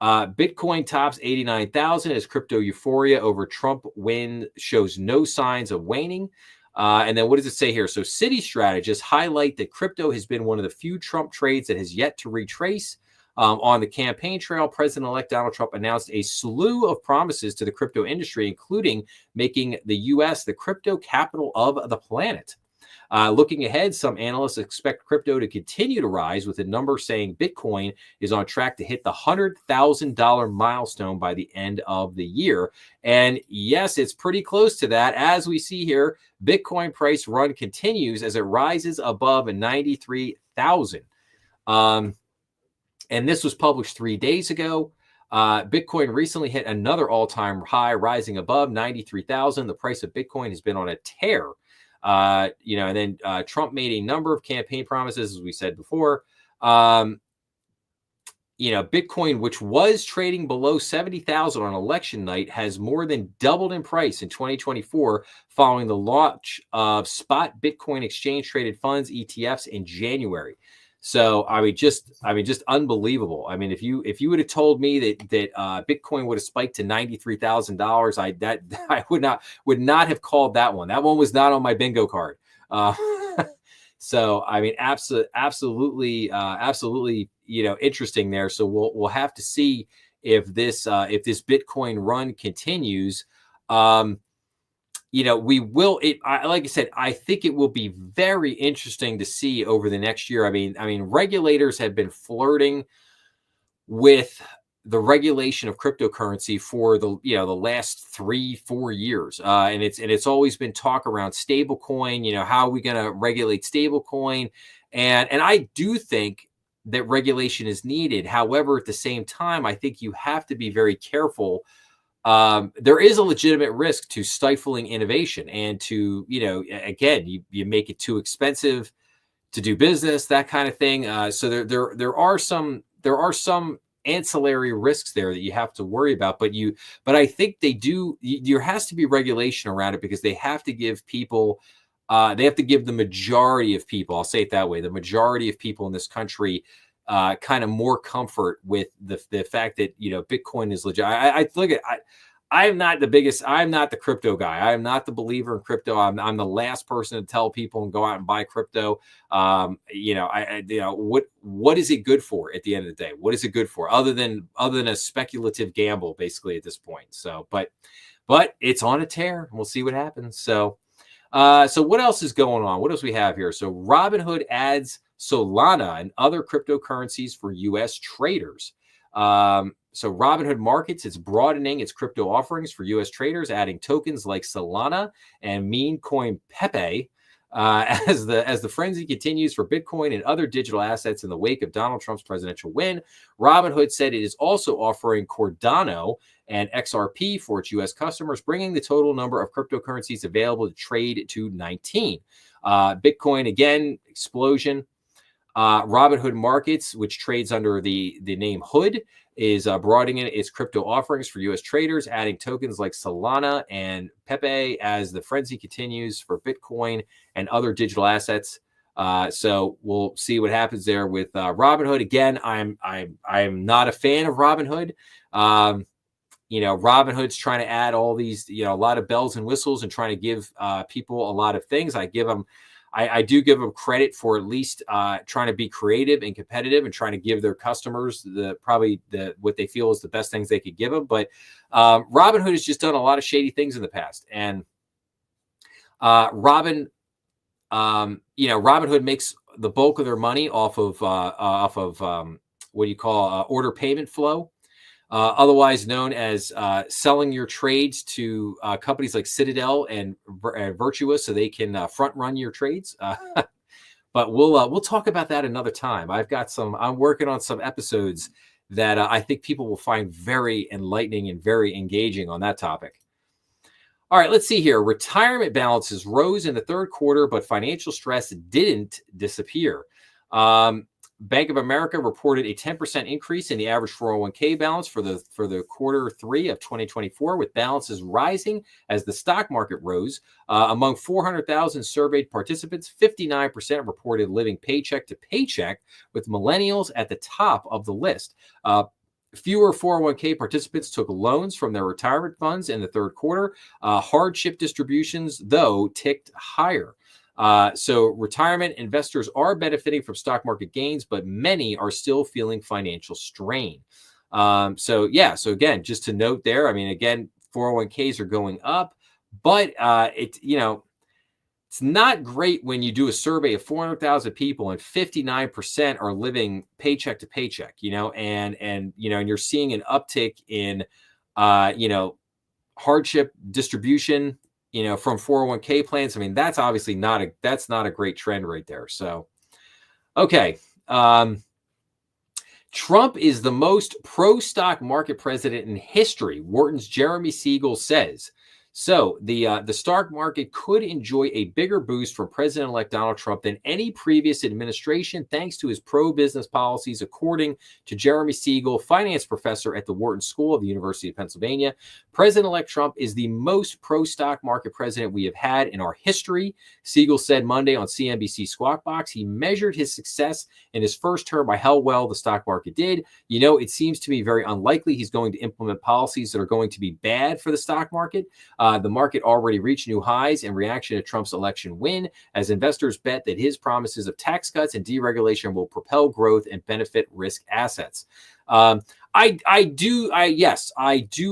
Bitcoin tops 89,000 as crypto euphoria over Trump win shows no signs of waning. And then what does it say here? So City strategists highlight that crypto has been one of the few Trump trades that has yet to retrace. On the campaign trail, President-elect Donald Trump announced a slew of promises to the crypto industry, including making the U.S. the crypto capital of the planet. Looking ahead, some analysts expect crypto to continue to rise, with a number saying Bitcoin is on track to hit the $100,000 milestone by the end of the year. And yes, it's pretty close to that. As we see here, Bitcoin price run continues as it rises above 93,000. And this was published 3 days ago. Bitcoin recently hit another all-time high, rising above 93,000. The price of Bitcoin has been on a tear. And then Trump made a number of campaign promises, as we said before. Bitcoin, which was trading below 70,000 on election night, has more than doubled in price in 2024 following the launch of spot Bitcoin exchange traded funds, ETFs, in January. So just unbelievable. I mean, if you would have told me that Bitcoin would have spiked to $93,000, I would not have called that one. That one was not on my bingo card. So I mean, absolutely, interesting there. So we'll have to see if this Bitcoin run continues. We will. Like I said, I think it will be very interesting to see over the next year. I mean, regulators have been flirting with the regulation of cryptocurrency for the last 3-4 years, and it's always been talk around stablecoin. How are we going to regulate stablecoin? And I do think that regulation is needed. However, at the same time, I think you have to be very careful. There is a legitimate risk to stifling innovation and to, again, you make it too expensive to do business, that kind of thing. So there are some ancillary risks there that you have to worry about, but I think there has to be regulation around it, because they have to give people, the majority of people, I'll say it that way, the majority of people in this country, kind of more comfort with the fact that Bitcoin is legit. I'm not the crypto guy. I'm not the believer in crypto. I'm the last person to tell people and go out and buy crypto. What is it good for at the end of the day? What is it good for other than a speculative gamble, basically at this point? So, but it's on a tear. We'll see what happens. So what else is going on? What else we have here? So Robinhood adds Solana and other cryptocurrencies for U.S. traders. So Robinhood Markets, it's broadening its crypto offerings for U.S. traders, adding tokens like Solana and meme coin Pepe. As the frenzy continues for Bitcoin and other digital assets in the wake of Donald Trump's presidential win, Robinhood said it is also offering Cardano and XRP for its U.S. customers, bringing the total number of cryptocurrencies available to trade to 19. Bitcoin, again, explosion. Robinhood Markets, which trades under the name Hood, is broadening its crypto offerings for U.S. traders, adding tokens like Solana and Pepe as the frenzy continues for Bitcoin and other digital assets. So we'll see what happens there with Robinhood. Again, I'm not a fan of Robinhood. Robinhood's trying to add all these, a lot of bells and whistles and trying to give people a lot of things. I do give them credit for at least trying to be creative and competitive and trying to give their customers what they feel is the best things they could give them. But Robinhood has just done a lot of shady things in the past, and Robinhood makes the bulk of their money off of order payment flow. Otherwise known as selling your trades to companies like Citadel and Virtuous, so they can front run your trades. But we'll talk about that another time. I'm working on some episodes that I think people will find very enlightening and very engaging on that topic. All right, let's see here. Retirement balances rose in the third quarter, but financial stress didn't disappear. Bank of America reported a 10% increase in the average 401k balance for the quarter 3 of 2024, with balances rising as the stock market rose. Among 400,000 surveyed participants, 59% reported living paycheck to paycheck, with millennials at the top of the list. Fewer 401k participants took loans from their retirement funds in the third quarter. Hardship distributions, though, ticked higher. So retirement investors are benefiting from stock market gains, but many are still feeling financial strain. So again, just to note there, 401ks are going up, but it's not great when you do a survey of 400,000 people and 59% are living paycheck to paycheck, and you're seeing an uptick in, hardship distribution, from 401k plans. That's obviously not a great trend right there. So, okay. Trump is the most pro-stock market president in history, Wharton's Jeremy Siegel says. So the stock market could enjoy a bigger boost from President-elect Donald Trump than any previous administration, thanks to his pro-business policies, according to Jeremy Siegel, finance professor at the Wharton School of the University of Pennsylvania. President-elect Trump is the most pro-stock market president we have had in our history, Siegel said Monday on CNBC Squawk Box. He measured his success in his first term by how well the stock market did. It seems to me very unlikely he's going to implement policies that are going to be bad for the stock market. The market already reached new highs in reaction to Trump's election win, as investors bet that his promises of tax cuts and deregulation will propel growth and benefit risk assets. I do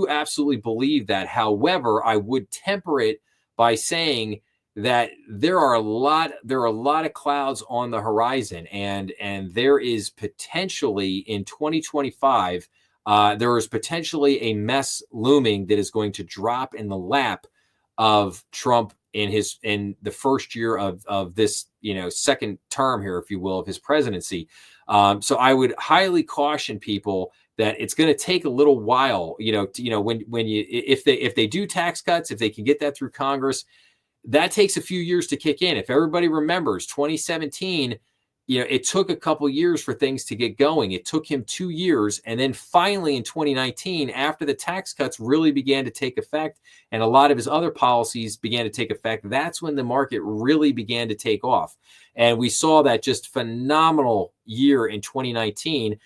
absolutely believe that. However, I would temper it by saying that there are a lot of clouds on the horizon, and there is potentially in 2025. There is potentially a mess looming that is going to drop in the lap of Trump in the first year of this, second term here, if you will, of his presidency. So I would highly caution people that it's going to take a little while, if they do tax cuts, if they can get that through Congress, that takes a few years to kick in. If everybody remembers 2017, it took a couple years for things to get going. It took him 2 years. And then finally in 2019, after the tax cuts really began to take effect and a lot of his other policies began to take effect, that's when the market really began to take off. And we saw that just phenomenal year in 2019.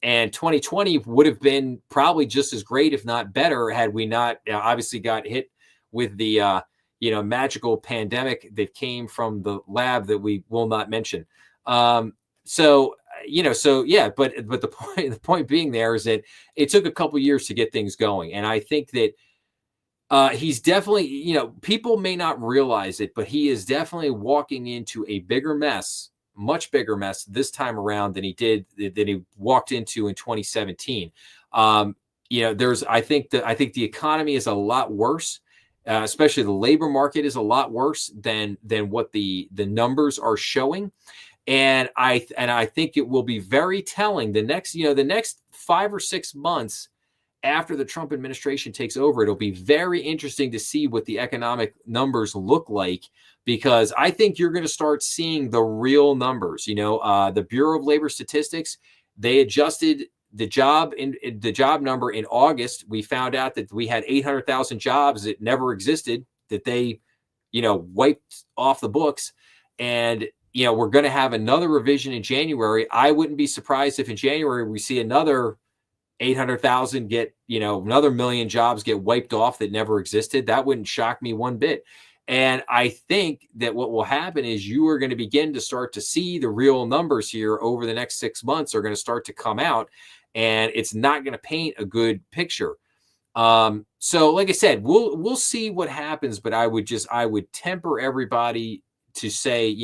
And 2020 would have been probably just as great, if not better, had we not obviously got hit with the magical pandemic that came from the lab that we will not mention. So so yeah, but the point being there is that it took a couple years to get things going, and I think that he's definitely, people may not realize it, but he is definitely walking into a bigger mess, much bigger mess this time around than he walked into in 2017. I think the economy is a lot worse. Especially the labor market is a lot worse than what the numbers are showing, and I think it will be very telling the next 5 or 6 months after the Trump administration takes over. It'll be very interesting to see what the economic numbers look like, because I think you're going to start seeing the real numbers. The Bureau of Labor Statistics, they adjusted the job number in August. We found out that we had 800,000 jobs that never existed, that they, wiped off the books. And we're going to have another revision in January. I wouldn't be surprised if in January we see another 800,000 another million jobs get wiped off that never existed. That wouldn't shock me one bit. And I think that what will happen is you are going to begin to start to see the real numbers here over the next 6 months are going to start to come out, and it's not going to paint a good picture. So like I said, we'll see what happens, but I would temper everybody to say,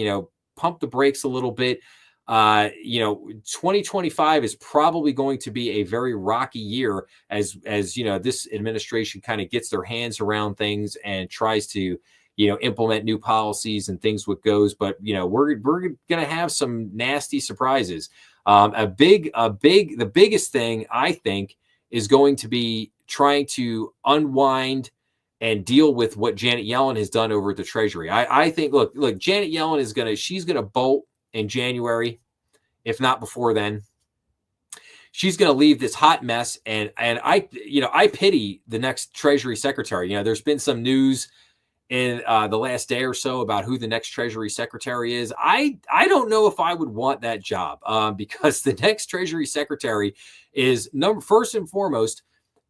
pump the brakes a little bit. 2025 is probably going to be a very rocky year as this administration kind of gets their hands around things and tries to implement new policies and things with goes. But we're going to have some nasty surprises. The biggest thing I think is going to be trying to unwind and deal with what Janet Yellen has done over at the Treasury. I think, look, Janet Yellen she's going to bolt in January, if not before then. She's going to leave this hot mess, and I pity the next Treasury Secretary. There's been some news in the last day or so about who the next Treasury Secretary is. I don't know if I would want that job, because the next Treasury Secretary is first and foremost,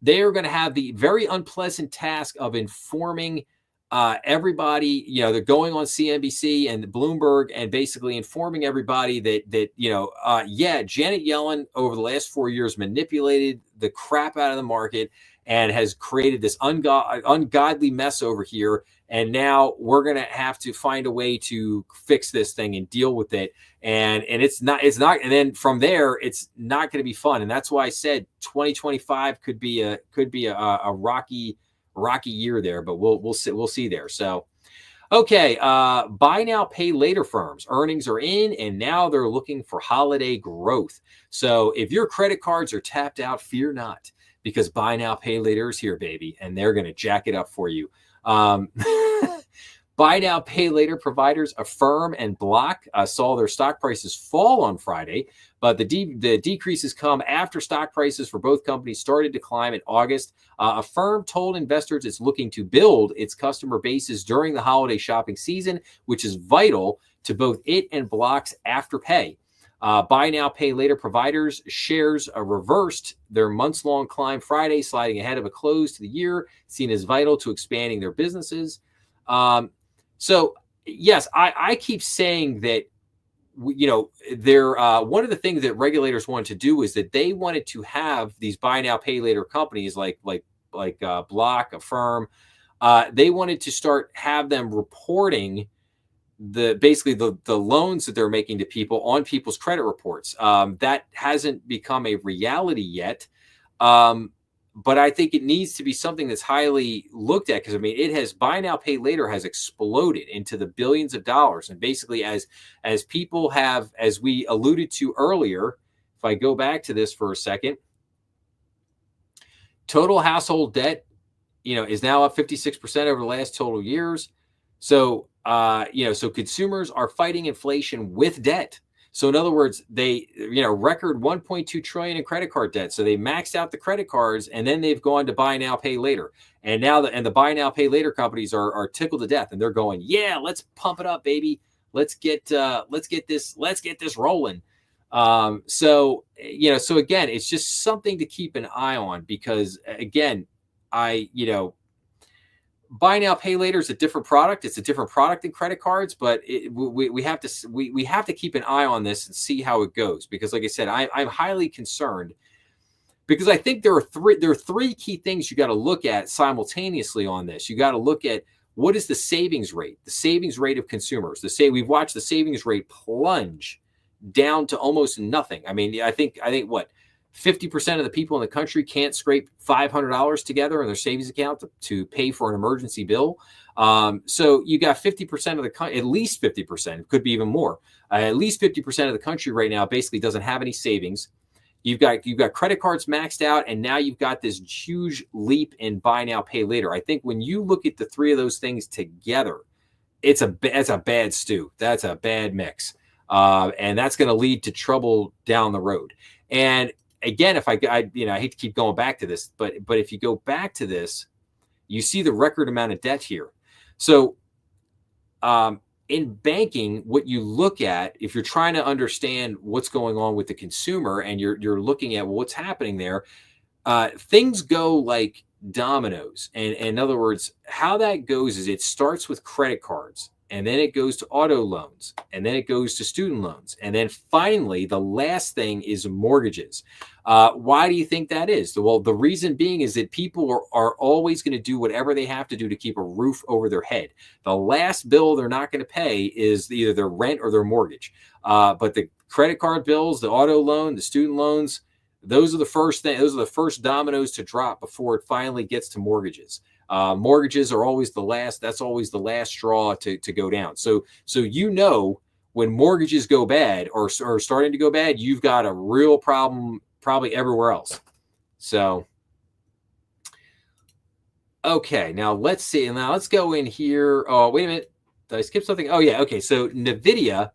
they are going to have the very unpleasant task of informing everybody. They're going on CNBC and Bloomberg and basically informing everybody that Janet Yellen over the last 4 years manipulated the crap out of the market and has created this ungodly mess over here. And now we're going to have to find a way to fix this thing and deal with it. And it's not, and then from there, it's not going to be fun. And that's why I said 2025 could be a rocky year there, but we'll see there. So, okay. Buy now, pay later firms earnings are in, and now they're looking for holiday growth. So if your credit cards are tapped out, fear not, because buy now, pay later is here, baby. And they're going to jack it up for you. Buy now, pay later providers Affirm and Block saw their stock prices fall on Friday, but the decreases come after stock prices for both companies started to climb in August. Affirm told investors it's looking to build its customer bases during the holiday shopping season, which is vital to both it and Block's Afterpay. Buy now, pay later providers shares reversed their months-long climb Friday, sliding ahead of a close to the year, seen as vital to expanding their businesses. So yes, I keep saying that, they're one of the things that regulators wanted to do is that they wanted to have these buy now, pay later companies like Block, Affirm. They wanted to have them reporting the loans that they're making to people on people's credit reports. That hasn't become a reality yet. But I think it needs to be something that's highly looked at, because it has buy now, pay later has exploded into the billions of dollars. And basically as people have, as we alluded to earlier, if I go back to this for a second, total household debt, is now up 56% over the last total years. So, so consumers are fighting inflation with debt. So in other words, they, record 1.2 trillion in credit card debt. So they maxed out the credit cards, and then they've gone to buy now, pay later. And now the buy now, pay later companies are tickled to death, and they're going, yeah, let's pump it up, baby. Let's get this rolling. So again, it's just something to keep an eye on because again, buy now, pay later is a different product. It's a different product than credit cards, but we have to we have to keep an eye on this and see how it goes because, like I said, I'm highly concerned because I think there are three key things you got to look at simultaneously on this. You got to look at what is the savings rate of consumers. We've watched the savings rate plunge down to almost nothing. I mean, I think what 50% of the people in the country can't scrape $500 together in their savings account to pay for an emergency bill. So you got 50% of at least 50%, it could be even more. At least 50% of the country right now basically doesn't have any savings. You've got credit cards maxed out, and now you've got this huge leap in buy now, pay later. I think when you look at the three of those things together, it's a bad stew. That's a bad mix. And that's going to lead to trouble down the road. And again, if I hate to keep going back to this, but if you go back to this, you see the record amount of debt here. So in banking, what you look at, if you're trying to understand what's going on with the consumer and you're looking at what's happening there, things go like dominoes. And in other words, how that goes is it starts with credit cards. And then it goes to auto loans, and then it goes to student loans. And then finally, the last thing is mortgages. Why do you think that is? Well, the reason being is that people are always going to do whatever they have to do to keep a roof over their head. The last bill they're not going to pay is either their rent or their mortgage. But the credit card bills, the auto loan, the student loans, those are the first dominoes to drop before it finally gets to mortgages. Mortgages are always the last. That's always the last straw to go down. So when mortgages go bad or are starting to go bad, you've got a real problem probably everywhere else. So, okay, now let's see. Now let's go in here. Oh, wait a minute. Did I skip something? Oh yeah. Okay. So NVIDIA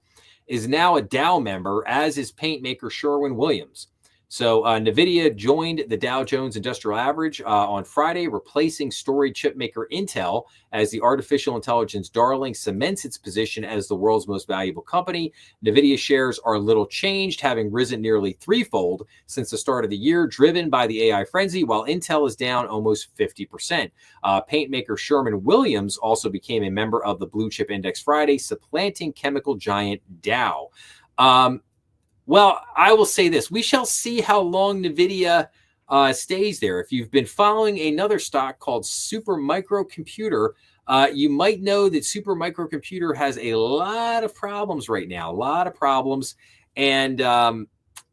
is now a Dow member, as is paint maker Sherwin-Williams. So NVIDIA joined the Dow Jones Industrial Average on Friday, replacing storage chip maker Intel as the artificial intelligence darling cements its position as the world's most valuable company. NVIDIA shares are little changed, having risen nearly threefold since the start of the year, driven by the AI frenzy, while Intel is down almost 50%. Paint maker Sherwin-Williams also became a member of the Blue Chip Index Friday, supplanting chemical giant Dow. Well, I will say this. We shall see how long NVIDIA stays there. If you've been following another stock called Supermicro Computer, you might know that Supermicro Computer has a lot of problems right now, a lot of problems. And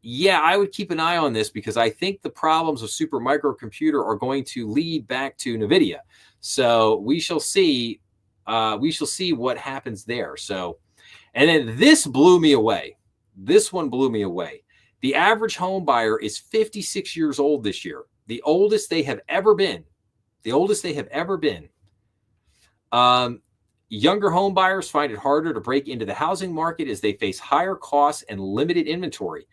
yeah, I would keep an eye on this because I think the problems of Supermicro Computer are going to lead back to NVIDIA. So we shall see. We shall see what happens there. So, and then this blew me away. This one blew me away. The average home buyer is 56 years old this year, the oldest they have ever been. The oldest they have ever been. Younger home buyers find it harder to break into the housing market as they face higher costs and limited inventory.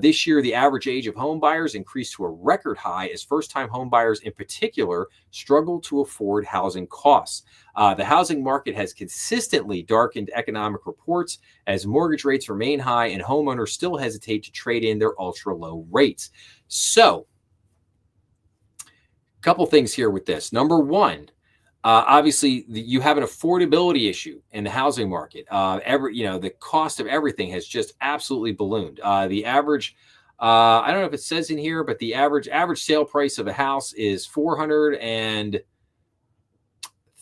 This year, the average age of home buyers increased to a record high as first-time home buyers in particular struggle to afford housing costs. The housing market has consistently darkened economic reports as mortgage rates remain high and homeowners still hesitate to trade in their ultra-low rates. So, a couple things here with this. Number one, obviously, you have an affordability issue in the housing market. The cost of everything has just absolutely ballooned. The average, I don't know if it says in here, but the average sale price of a house is $436,000,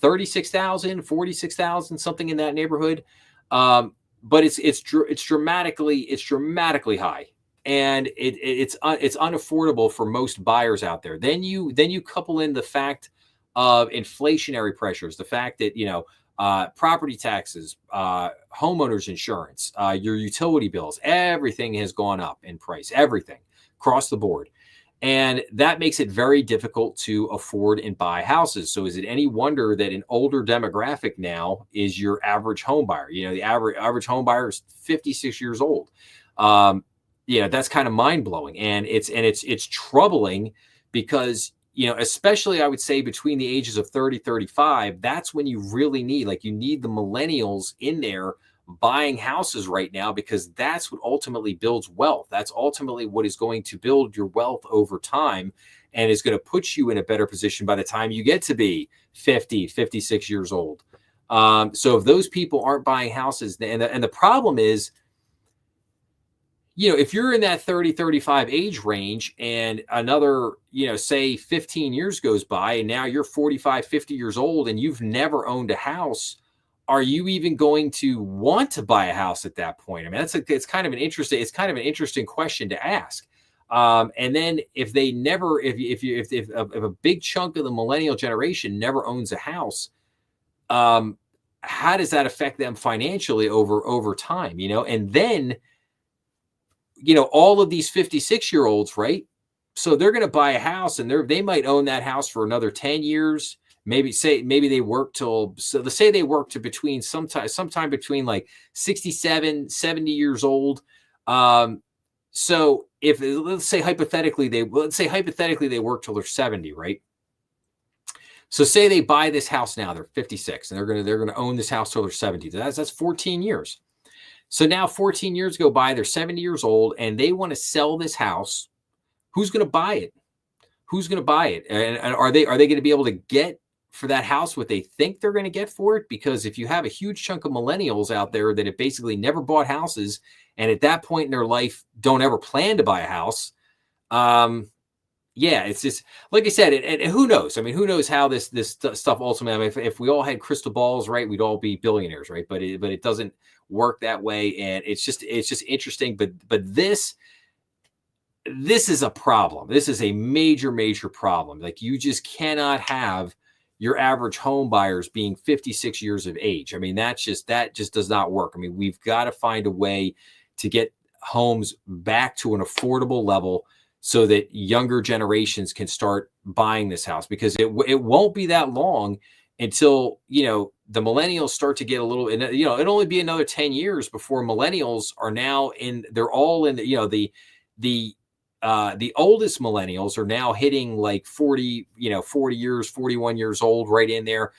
$46,000, something in that neighborhood. But it's dramatically high. And it's unaffordable for most buyers out there. Then you couple in the fact of inflationary pressures, the fact that, property taxes, homeowners insurance, your utility bills, everything has gone up in price, everything across the board. And that makes it very difficult to afford and buy houses. So is it any wonder that an older demographic now is your average home buyer? The average home buyer is 56 years old. That's kind of mind blowing. And it's troubling because especially I would say between the ages of 30, 35, that's when you really need the millennials in there buying houses right now, because that's what ultimately builds wealth. That's ultimately what is going to build your wealth over time and is going to put you in a better position by the time you get to be 50, 56 years old. So if those people aren't buying houses, and the problem is, if you're in that 30, 35 age range and another, say 15 years goes by and now you're 45, 50 years old and you've never owned a house, are you even going to want to buy a house at that point? I mean, it's kind of an interesting question to ask. And then if they never, if a big chunk of the millennial generation never owns a house, how does that affect them financially over time? And then, all of these 56-year-olds, right? So they're going to buy a house and they might own that house for another 10 years. Maybe they work till, so let's say they work to sometime between like 67, 70 years old. So if let's say hypothetically they work till they're 70, right? So say they buy this house now, they're 56 and they're going to own this house till they're 70. That's 14 years. So now 14 years go by, they're 70 years old and they want to sell this house. Who's going to buy it? Who's going to buy it? And are they going to be able to get for that house what they think they're going to get for it? Because if you have a huge chunk of millennials out there that have basically never bought houses and at that point in their life don't ever plan to buy a house, yeah, it's just like I said, and who knows? I mean, who knows how this stuff ultimately? I mean, if we all had crystal balls, right, we'd all be billionaires, right? But it doesn't work that way, and it's just interesting. But this is a problem. This is a major problem. Like, you just cannot have your average home buyers being 56 years of age. I mean, that just does not work. I mean, we've got to find a way to get homes back to an affordable level, so that younger generations can start buying this house, because it won't be that long until, the millennials start to get a little, it'll only be another 10 years before millennials are now they're all in the oldest millennials are now hitting like 40 years, 41 years old, right in there.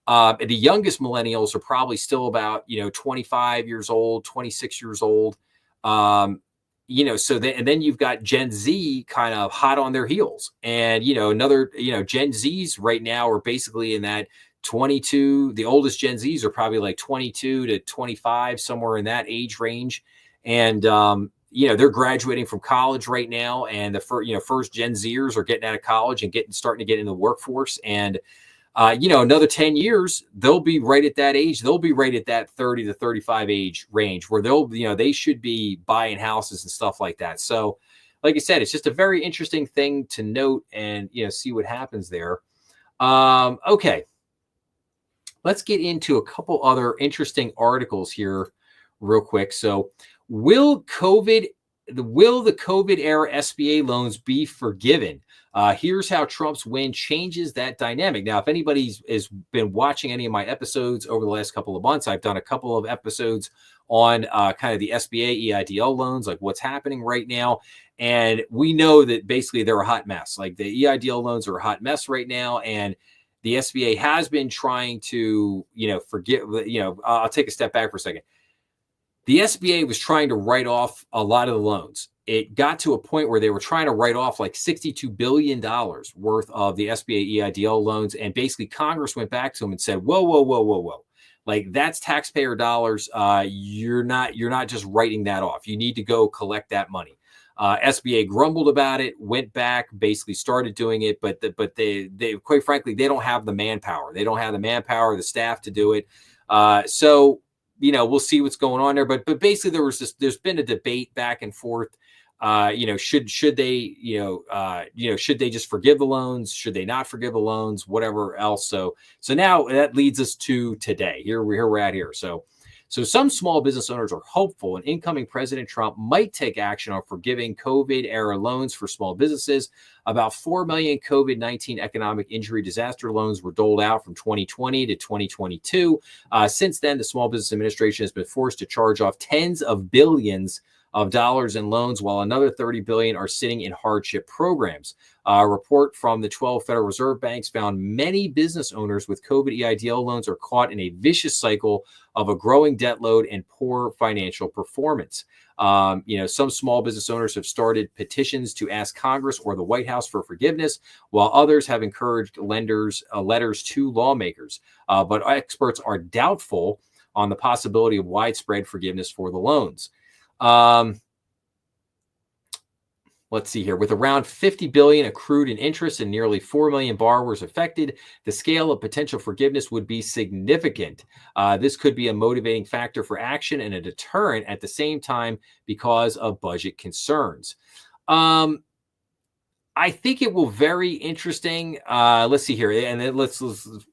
The youngest millennials are probably still about, 25 years old, 26 years old. So then you've got Gen Z kind of hot on their heels, and, Gen Zs right now are basically in that 22, the oldest Gen Zs are probably like 22 to 25, somewhere in that age range. And, they're graduating from college right now. And the first Gen Zers are getting out of college and starting to get into the workforce. And, another 10 years, they'll be right at that age. They'll be right at that 30 to 35 age range where they should be buying houses and stuff like that. So, like I said, it's just a very interesting thing to note and, see what happens there. Okay. Let's get into a couple other interesting articles here real quick. So, will the COVID era SBA loans be forgiven? Here's how Trump's win changes that dynamic. Now, if anybody's has been watching any of my episodes over the last couple of months, I've done a couple of episodes on kind of the SBA EIDL loans, like what's happening right now. And we know that basically they're a hot mess. Like, the EIDL loans are a hot mess right now. And the SBA has been trying to, forgive, I'll take a step back for a second. The SBA was trying to write off a lot of the loans. It got to a point where they were trying to write off like $62 billion worth of the SBA EIDL loans. And basically Congress went back to them and said, whoa. Like, that's taxpayer dollars. You're not just writing that off. You need to go collect that money. SBA grumbled about it, went back, basically started doing it, but they quite frankly, they don't have the manpower. They don't have the manpower, the staff to do it. So, we'll see what's going on there. But basically, there's been a debate back and forth. Should they just forgive the loans? Should they not forgive the loans? Whatever else. So now that leads us to today. Here we're at here. So some small business owners are hopeful an incoming President Trump might take action on forgiving COVID-era loans for small businesses. About 4 million COVID-19 economic injury disaster loans were doled out from 2020 to 2022. Since then, the Small Business Administration has been forced to charge off tens of billions of dollars in loans, while another 30 billion are sitting in hardship programs. A report from the 12 Federal Reserve banks found many business owners with COVID EIDL loans are caught in a vicious cycle of a growing debt load and poor financial performance. Some small business owners have started petitions to ask Congress or the White House for forgiveness, while others have encouraged lenders letters to lawmakers. But experts are doubtful on the possibility of widespread forgiveness for the loans. Let's see here. With around 50 billion accrued in interest and nearly 4 million borrowers affected, the scale of potential forgiveness would be significant. This could be a motivating factor for action and a deterrent at the same time because of budget concerns. I think it will be very interesting. Let's see here. And then let's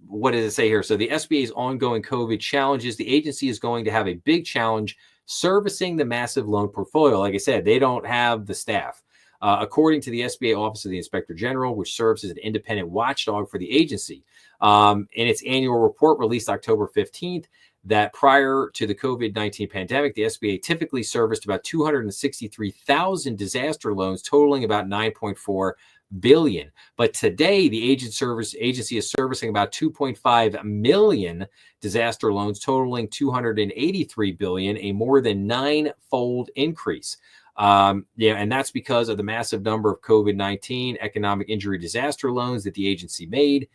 what does it say here? So the SBA's ongoing COVID challenges. The agency is going to have a big challenge servicing the massive loan portfolio. Like I said, they don't have the staff. According to the SBA Office of the Inspector General, which serves as an independent watchdog for the agency, in its annual report released October 15th, that prior to the COVID-19 pandemic, the SBA typically serviced about 263,000 disaster loans totaling about 9.4 billion. But today, the agency is servicing about 2.5 million disaster loans totaling 283 billion, a more than nine-fold increase. And that's because of the massive number of COVID-19 economic injury disaster loans that the agency made.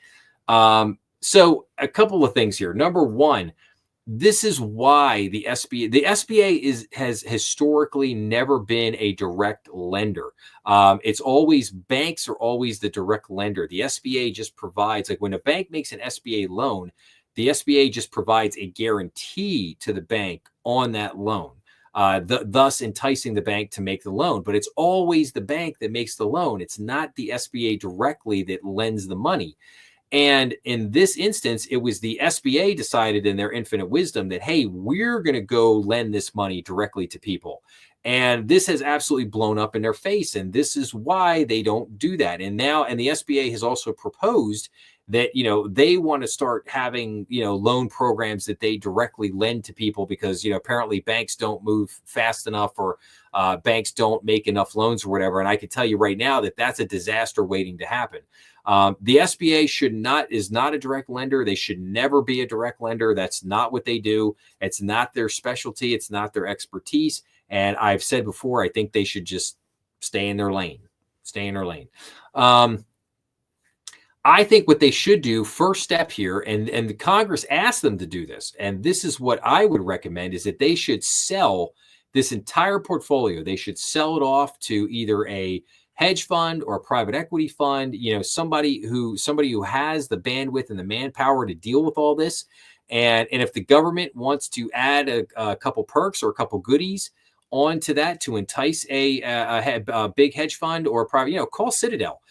So a couple of things here. Number one, this is why the SBA has historically never been a direct lender. It's always banks are always the direct lender. The SBA just provides, like when a bank makes an SBA loan, the SBA just provides a guarantee to the bank on that loan. Thus enticing the bank to make the loan. But it's always the bank that makes the loan. It's not the SBA directly that lends the money. And in this instance, it was the SBA decided in their infinite wisdom that, hey, we're going to go lend this money directly to people. And this has absolutely blown up in their face. And this is why they don't do that. And the SBA has also proposed that, they want to start having, loan programs that they directly lend to people because, apparently banks don't move fast enough or banks don't make enough loans or whatever. And I can tell you right now that that's a disaster waiting to happen. The SBA is not a direct lender. They should never be a direct lender. That's not what they do. It's not their specialty. It's not their expertise. And I've said before, I think they should just stay in their lane. I think what they should do, first step here, and the Congress asked them to do this, and this is what I would recommend, is that they should sell this entire portfolio. They should sell it off to either a hedge fund or a private equity fund, somebody who has the bandwidth and the manpower to deal with all this. And if the government wants to add a couple perks or a couple goodies onto that to entice a big hedge fund or a private, call Citadel,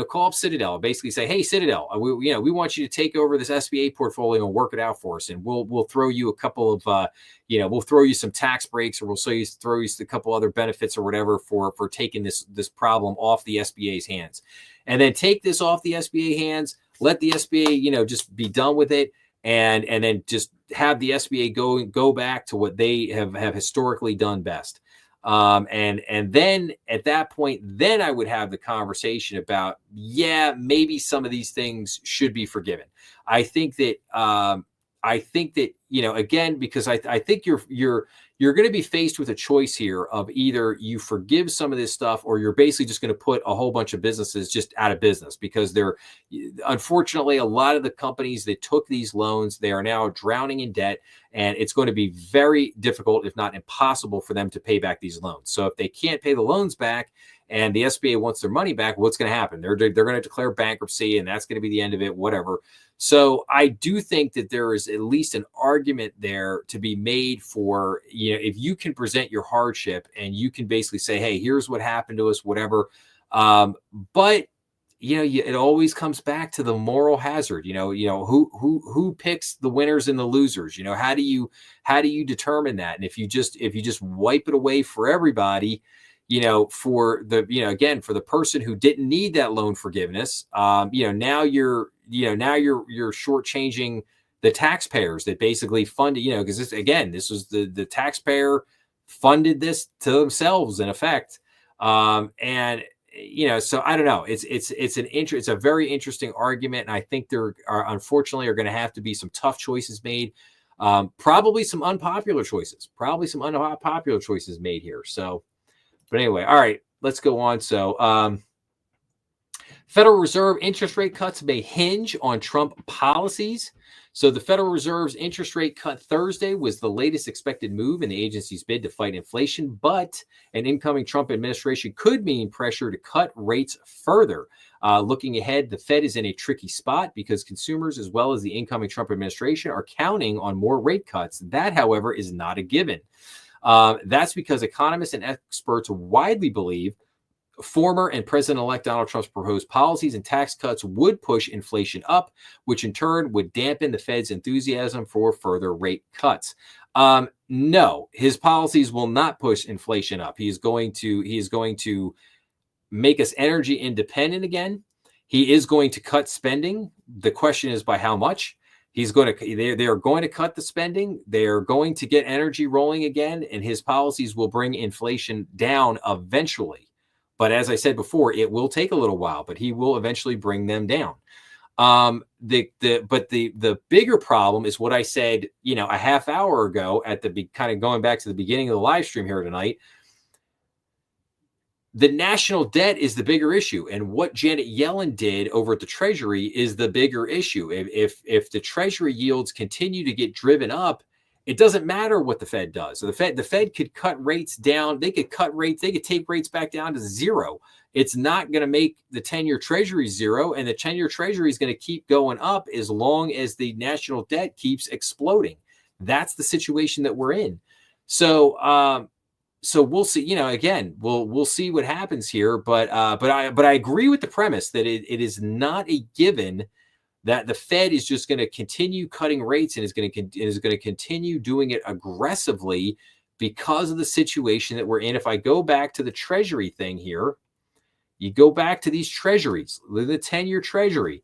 call up Citadel, basically say, hey, Citadel, we want you to take over this SBA portfolio and work it out for us. And we'll throw you a couple of, we'll throw you some tax breaks, or we'll throw you a couple other benefits or whatever for taking this problem off the SBA's hands. And then take this off the SBA hands, let the SBA, just be done with it. And then just have the SBA go back to what they have historically done best. And then at that point, then I would have the conversation about, maybe some of these things should be forgiven. I think that, again, because I think you're going to be faced with a choice here of either you forgive some of this stuff or you're basically just going to put a whole bunch of businesses just out of business, because unfortunately, a lot of the companies that took these loans, they are now drowning in debt, and it's going to be very difficult, if not impossible, for them to pay back these loans. So if they can't pay the loans back and the SBA wants their money back, what's going to happen? They're going to declare bankruptcy, and that's going to be the end of it, whatever. So I do think that there is at least an argument there to be made for, if you can present your hardship and you can basically say, hey, here's what happened to us, whatever. But it always comes back to the moral hazard. Who picks the winners and the losers? How do you determine that? And if you just wipe it away for everybody, for the person who didn't need that loan forgiveness, now you're shortchanging the taxpayers that basically funded, because this was the taxpayer funded this to themselves in effect. And so I don't know. It's a very interesting argument, and I think there are unfortunately going to have to be some tough choices made. Probably some unpopular choices. Made here. So, but anyway, all right, let's go on. So, Federal Reserve interest rate cuts may hinge on Trump policies. So the Federal Reserve's interest rate cut Thursday was the latest expected move in the agency's bid to fight inflation, but an incoming Trump administration could mean pressure to cut rates further. Looking ahead, the Fed is in a tricky spot because consumers, as well as the incoming Trump administration, are counting on more rate cuts. That, however, is not a given. That's because economists and experts widely believe former and President-elect Donald Trump's proposed policies and tax cuts would push inflation up, which in turn would dampen the Fed's enthusiasm for further rate cuts. No, his policies will not push inflation up. He is going to make us energy independent again. He is going to cut spending. The question is by how much. They are going to cut the spending. They are going to get energy rolling again, and his policies will bring inflation down eventually. But as I said before, it will take a little while, but he will eventually bring them down. The bigger problem is what I said, a half hour ago kind of going back to the beginning of the live stream here tonight. The national debt is the bigger issue, and what Janet Yellen did over at the Treasury is the bigger issue. If the Treasury yields continue to get driven up, it doesn't matter what the Fed does. So the Fed could cut rates down. They could take rates back down to zero. It's not going to make the 10-year Treasury zero, and the 10-year Treasury is going to keep going up as long as the national debt keeps exploding. That's the situation that we're in. So we'll see. Again, we'll see what happens here. But I agree with the premise that it is not a given that the Fed is just going to continue cutting rates and is going to continue doing it aggressively because of the situation that we're in. If I go back to the Treasury thing here, you go back to these Treasuries, the 10-year Treasury,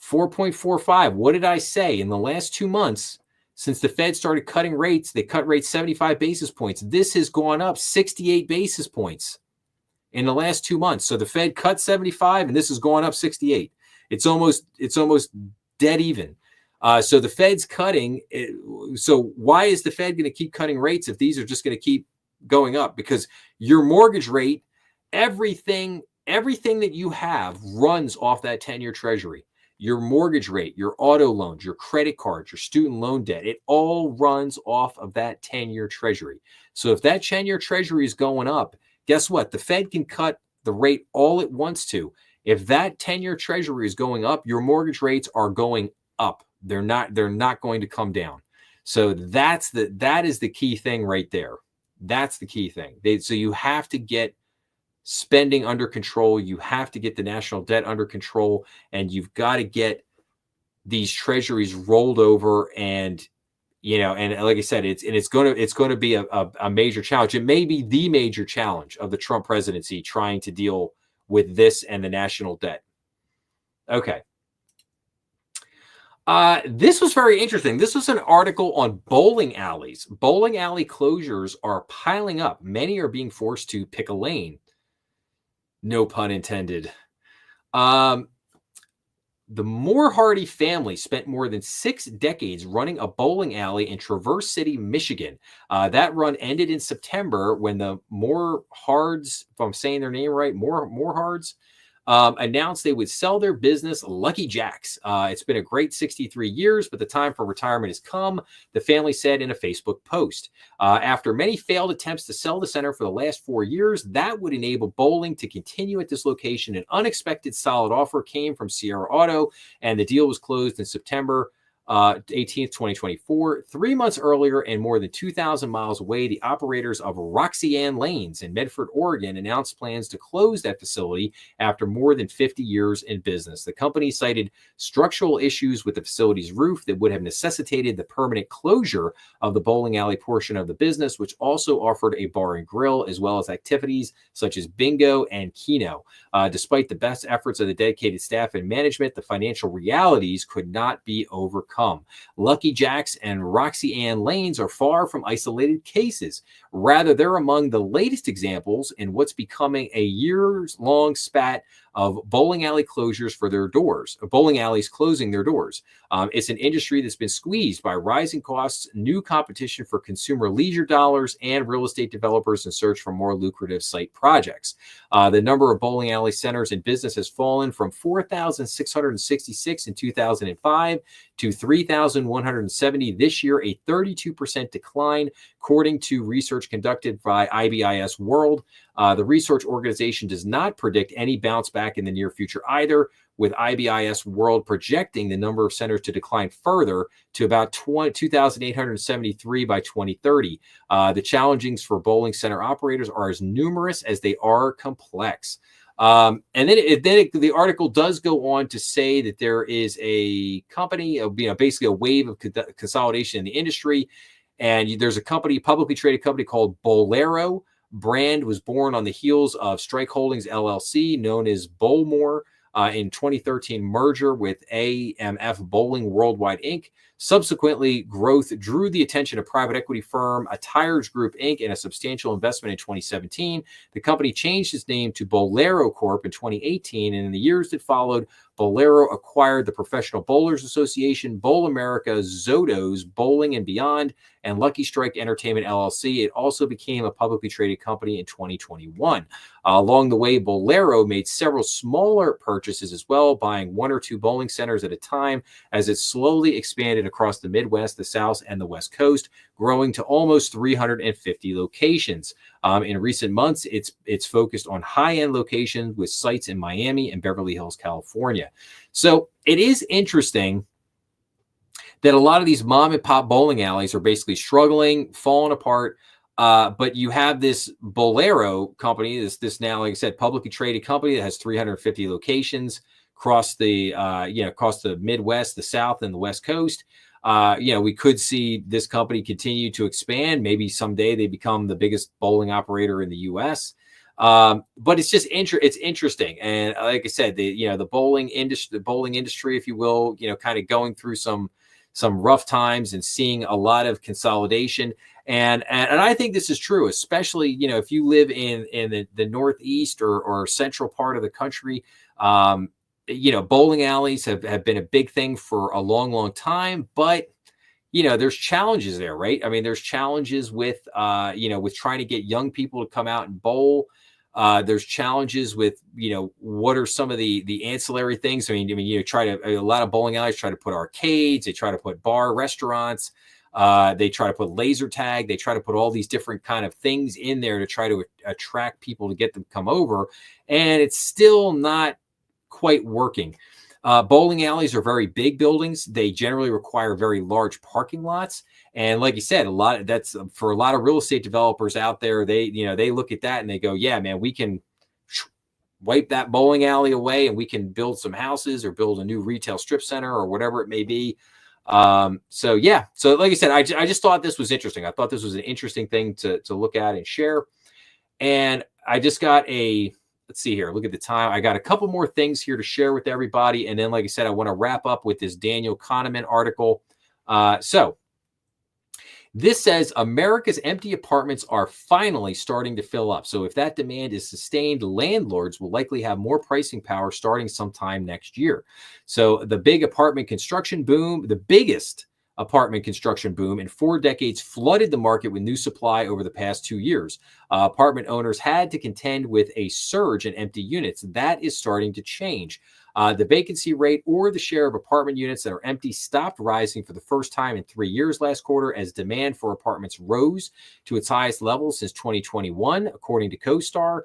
4.45. What did I say? In the last 2 months, since the Fed started cutting rates, they cut rates 75 basis points. This has gone up 68 basis points in the last 2 months. So the Fed cut 75, and this is going up 68. It's almost dead even. So the Fed's cutting. So why is the Fed going to keep cutting rates if these are just going to keep going up? Because your mortgage rate, everything that you have runs off that 10-year Treasury. Your mortgage rate, your auto loans, your credit cards, your student loan debt, it all runs off of that 10-year Treasury. So if that 10-year Treasury is going up, guess what? The Fed can cut the rate all it wants to. If that 10-year Treasury is going up, your mortgage rates are going up. They're not going to come down. So that is the key thing right there. That's the key thing. So you have to get spending under control. You have to get the national debt under control, and you've got to get these treasuries rolled over. And and like I said, it's going to be a major challenge. It may be the major challenge of the Trump presidency, trying to deal with this and the national debt. Okay. This was very interesting. This was an article on bowling alleys. Bowling alley closures are piling up. Many are being forced to pick a lane. No pun intended. The Moore Hardy family spent more than 6 decades running a bowling alley in Traverse City, Michigan. That run ended in September when the Moorhards, if I'm saying their name right, Moorhards, announced they would sell their business, Lucky Jack's. It's been a great 63 years, but the time for retirement has come, the family said in a Facebook post. After many failed attempts to sell the center for the last 4 years, that would enable bowling to continue at this location. An unexpected solid offer came from Sierra Auto, and the deal was closed in September 18th, 2024. 3 months earlier and more than 2,000 miles away, the operators of Roxy-Ann Lanes in Medford, Oregon, announced plans to close that facility after more than 50 years in business. The company cited structural issues with the facility's roof that would have necessitated the permanent closure of the bowling alley portion of the business, which also offered a bar and grill, as well as activities such as bingo and keno. Despite the best efforts of the dedicated staff and management, the financial realities could not be overcome. come. Lucky Jack's and Roxy Ann Lanes are far from isolated cases. Rather, they're among the latest examples in what's becoming a years-long spat of bowling alley closures for their doors, bowling alleys closing their doors. It's an industry that's been squeezed by rising costs, new competition for consumer leisure dollars, and real estate developers in search for more lucrative site projects. The number of bowling alley centers in business has fallen from 4,666 in 2005 to 3,170 this year, a 32% decline, according to research conducted by IBIS World. The research organization does not predict any bounce back in the near future either, with IBIS World projecting the number of centers to decline further to about 2,873 by 2030. The challenges for bowling center operators are as numerous as they are complex. And then the article does go on to say that there is a company, basically a wave of consolidation in the industry. And there's a company, publicly traded company called Bowlero. Brand was born on the heels of Strike Holdings LLC, known as Bowlmore, in 2013 merger with AMF Bowling Worldwide Inc. Subsequently, growth drew the attention of private equity firm Attires Group Inc. and a substantial investment in 2017. The company changed its name to Bowlero Corp. In 2018, and in the years that followed, Bowlero acquired the Professional Bowlers Association, Bowl America, Zotos, Bowling and Beyond, and Lucky Strike Entertainment LLC. It also became a publicly traded company in 2021. Along the way, Bowlero made several smaller purchases as well, buying one or two bowling centers at a time as it slowly expanded across the Midwest, the South, and the West Coast, growing to almost 350 locations. In recent months, it's focused on high-end locations with sites in Miami and Beverly Hills, California. So it is interesting that a lot of these mom and pop bowling alleys are basically struggling, falling apart. But you have this Bowlero company, this now, like I said, publicly traded company that has 350 locations across the Midwest, the South, and the West Coast. We could see this company continue to expand. Maybe someday they become the biggest bowling operator in the U.S. But it's just it's interesting, and like I said, the bowling industry, if you will, kind of going through some rough times and seeing a lot of consolidation. And I think this is true, especially, if you live in the Northeast or central part of the country. Bowling alleys have been a big thing for a long, long time, but there's challenges there, right? I mean, there's challenges with trying to get young people to come out and bowl. There's challenges with, what are some of the ancillary things? A lot of bowling alleys try to put arcades, they try to put restaurants, they try to put laser tag, they try to put all these different kind of things in there to try to attract people to get them to come over. And it's still not quite working. Bowling alleys are very big buildings. They generally require very large parking lots. And like you said, that's for a lot of real estate developers out there. They look at that and they go, yeah, man, we can wipe that bowling alley away and we can build some houses or build a new retail strip center or whatever it may be. So like I said, I just thought this was interesting. I thought this was an interesting thing to look at and share. And I just got let's see here. Look at the time. I got a couple more things here to share with everybody. And then, like I said, I want to wrap up with this Daniel Kahneman article. So this says America's empty apartments are finally starting to fill up. So if that demand is sustained, landlords will likely have more pricing power starting sometime next year. So the biggest apartment construction boom in 4 decades flooded the market with new supply over the past 2 years. Apartment owners had to contend with a surge in empty units. That is starting to change. The vacancy rate, or the share of apartment units that are empty, stopped rising for the first time in 3 years last quarter as demand for apartments rose to its highest level since 2021, according to CoStar.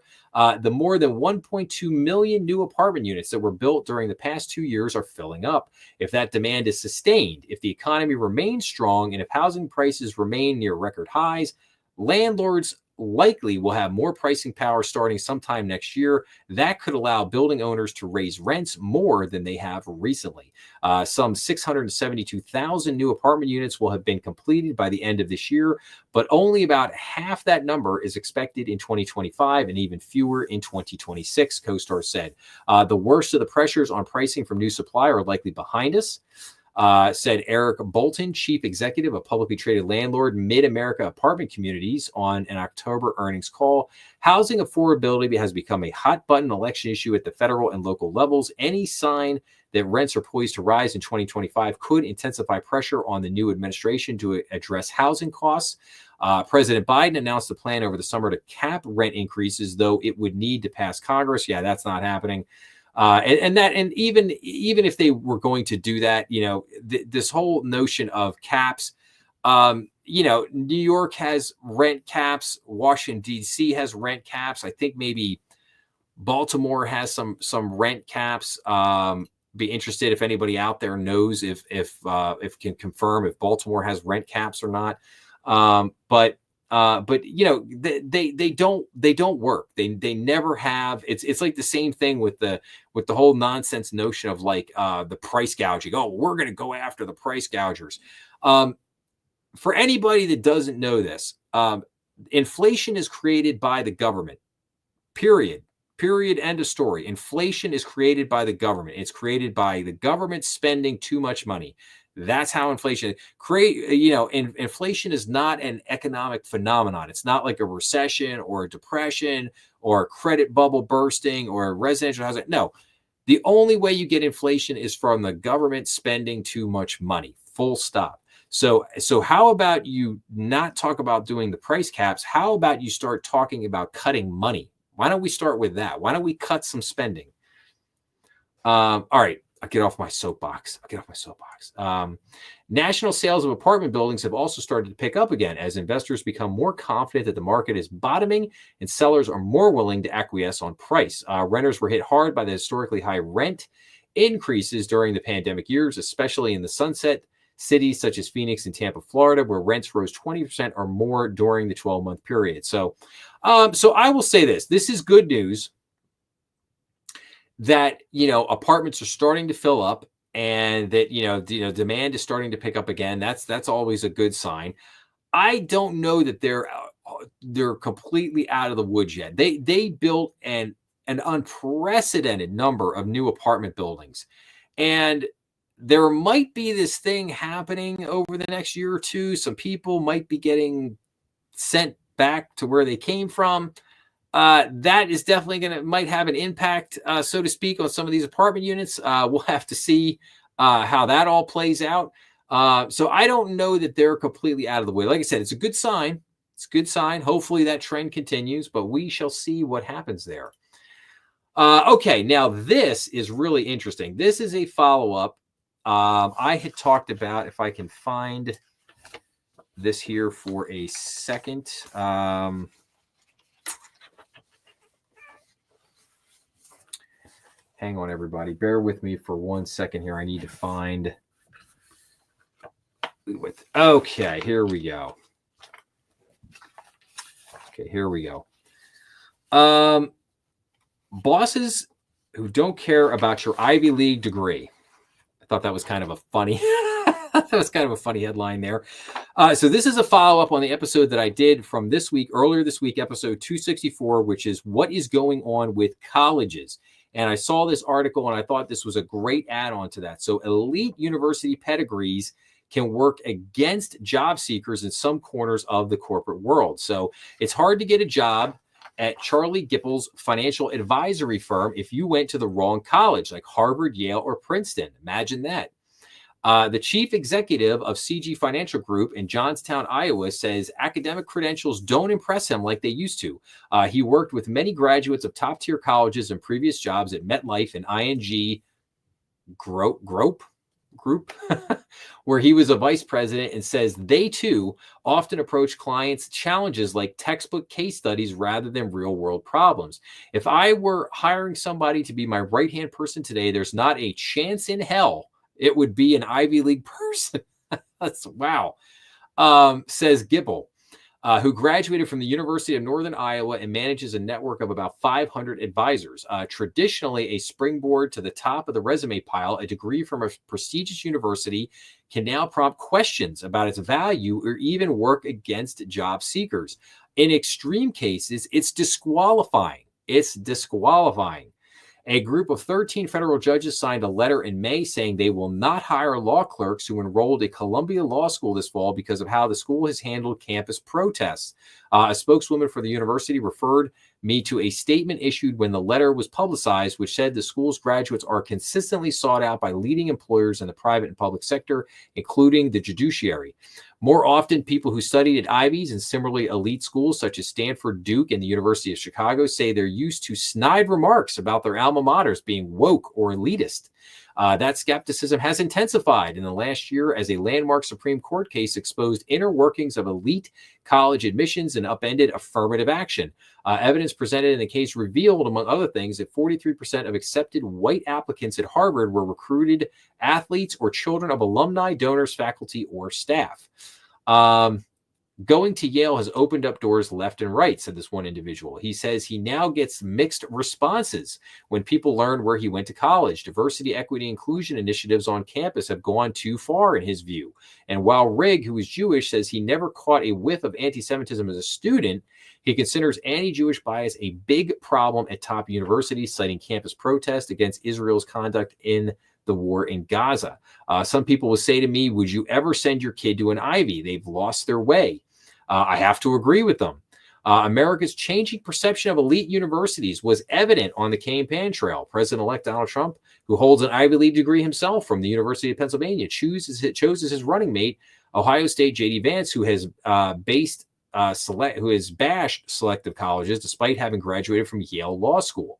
The more than 1.2 million new apartment units that were built during the past 2 years are filling up. If that demand is sustained, if the economy remains strong, and if housing prices remain near record highs, landlords likely will have more pricing power starting sometime next year. That could allow building owners to raise rents more than they have recently. Some 672,000 new apartment units will have been completed by the end of this year, but only about half that number is expected in 2025 and even fewer in 2026, CoStar said. The worst of the pressures on pricing from new supply are likely behind us. said Eric Bolton, chief executive of publicly traded landlord Mid-America Apartment Communities, on an October earnings call. Housing affordability has become a hot button election issue at the federal and local levels. Any sign that rents are poised to rise in 2025 could intensify pressure on the new administration to address housing costs. President Biden announced a plan over the summer to cap rent increases, though it would need to pass Congress. Yeah, that's not happening. And even if they were going to do that, this whole notion of caps, New York has rent caps, Washington D.C. has rent caps. I think maybe Baltimore has some rent caps. Be interested if anybody out there knows if can confirm if Baltimore has rent caps or not. But they don't work. They never have. It's like the same thing with the whole nonsense notion of like the price gouging. Oh, we're going to go after the price gougers. For anybody that doesn't know this, inflation is created by the government. Period. End of story. Inflation is created by the government. It's created by the government spending too much money. That's how inflation inflation is not an economic phenomenon. It's not like a recession or a depression or a credit bubble bursting or a residential housing. No, the only way you get inflation is from the government spending too much money. Full stop. So how about you not talk about doing the price caps? How about you start talking about cutting money? Why don't we start with that? Why don't we cut some spending? All right. I'll get off my soapbox. National sales of apartment buildings have also started to pick up again as investors become more confident that the market is bottoming and sellers are more willing to acquiesce on price. Renters were hit hard by the historically high rent increases during the pandemic years, especially in the Sunset cities such as Phoenix and Tampa, Florida, where rents rose 20% or more during the 12-month period. So I will say this. This is good news that, apartments are starting to fill up and that, demand is starting to pick up again. That's always a good sign. I don't know that they're completely out of the woods yet. They built an unprecedented number of new apartment buildings, and there might be this thing happening over the next year or two. Some people might be getting sent back to where they came from. That is definitely might have an impact, so to speak, on some of these apartment units. We'll have to see how that all plays out. So I don't know that they're completely out of the way. Like I said, it's a good sign. Hopefully that trend continues, but we shall see what happens there. Okay, now this is really interesting. This is a follow-up. I had talked about, if I can find this here for a second. Hang on, everybody. Bear with me for 1 second here. I need to find. Okay, here we go. Bosses who don't care about your Ivy League degree. I thought that was kind of a funny. Headline there. So this is a follow-up on the episode that I did from earlier this week, episode 264, which is what is going on with colleges. And I saw this article and I thought this was a great add-on to that. So elite university pedigrees can work against job seekers in some corners of the corporate world. So it's hard to get a job at Charlie Gippel's financial advisory firm if you went to the wrong college, like Harvard, Yale, or Princeton. Imagine that. The chief executive of CG Financial Group in Johnstown, Iowa, says academic credentials don't impress him like they used to. He worked with many graduates of top-tier colleges and previous jobs at MetLife and ING Group, where he was a vice president, and says they, too, often approach clients' challenges like textbook case studies rather than real-world problems. If I were hiring somebody to be my right-hand person today, there's not a chance in hell it would be an Ivy League person. That's wow. Says Gippel, who graduated from the University of Northern Iowa and manages a network of about 500 advisors. Traditionally, a springboard to the top of the resume pile, a degree from a prestigious university can now prompt questions about its value or even work against job seekers. In extreme cases, it's disqualifying. A group of 13 federal judges signed a letter in May saying they will not hire law clerks who enrolled at Columbia Law School this fall because of how the school has handled campus protests. A spokeswoman for the university referred me to a statement issued when the letter was publicized, which said the school's graduates are consistently sought out by leading employers in the private and public sector, including the judiciary. More often, people who studied at Ivies and similarly elite schools such as Stanford, Duke, and the University of Chicago say they're used to snide remarks about their alma maters being woke or elitist. That skepticism has intensified in the last year as a landmark Supreme Court case exposed inner workings of elite college admissions and upended affirmative action. Evidence presented in the case revealed, among other things, that 43% of accepted white applicants at Harvard were recruited athletes or children of alumni, donors, faculty, or staff. Going to Yale has opened up doors left and right, said this one individual. He says he now gets mixed responses when people learn where he went to college. Diversity, equity, inclusion initiatives on campus have gone too far, in his view. And while Rigg, who is Jewish, says he never caught a whiff of anti-Semitism as a student, he considers anti-Jewish bias a big problem at top universities, citing campus protests against Israel's conduct in the war in Gaza. Some people will say to me, would you ever send your kid to an Ivy? They've lost their way. I have to agree with them. America's changing perception of elite universities was evident on the campaign trail. President-elect Donald Trump, who holds an Ivy League degree himself from the University of Pennsylvania, chose as his running mate Ohio State J.D. Vance, who has bashed selective colleges despite having graduated from Yale Law School.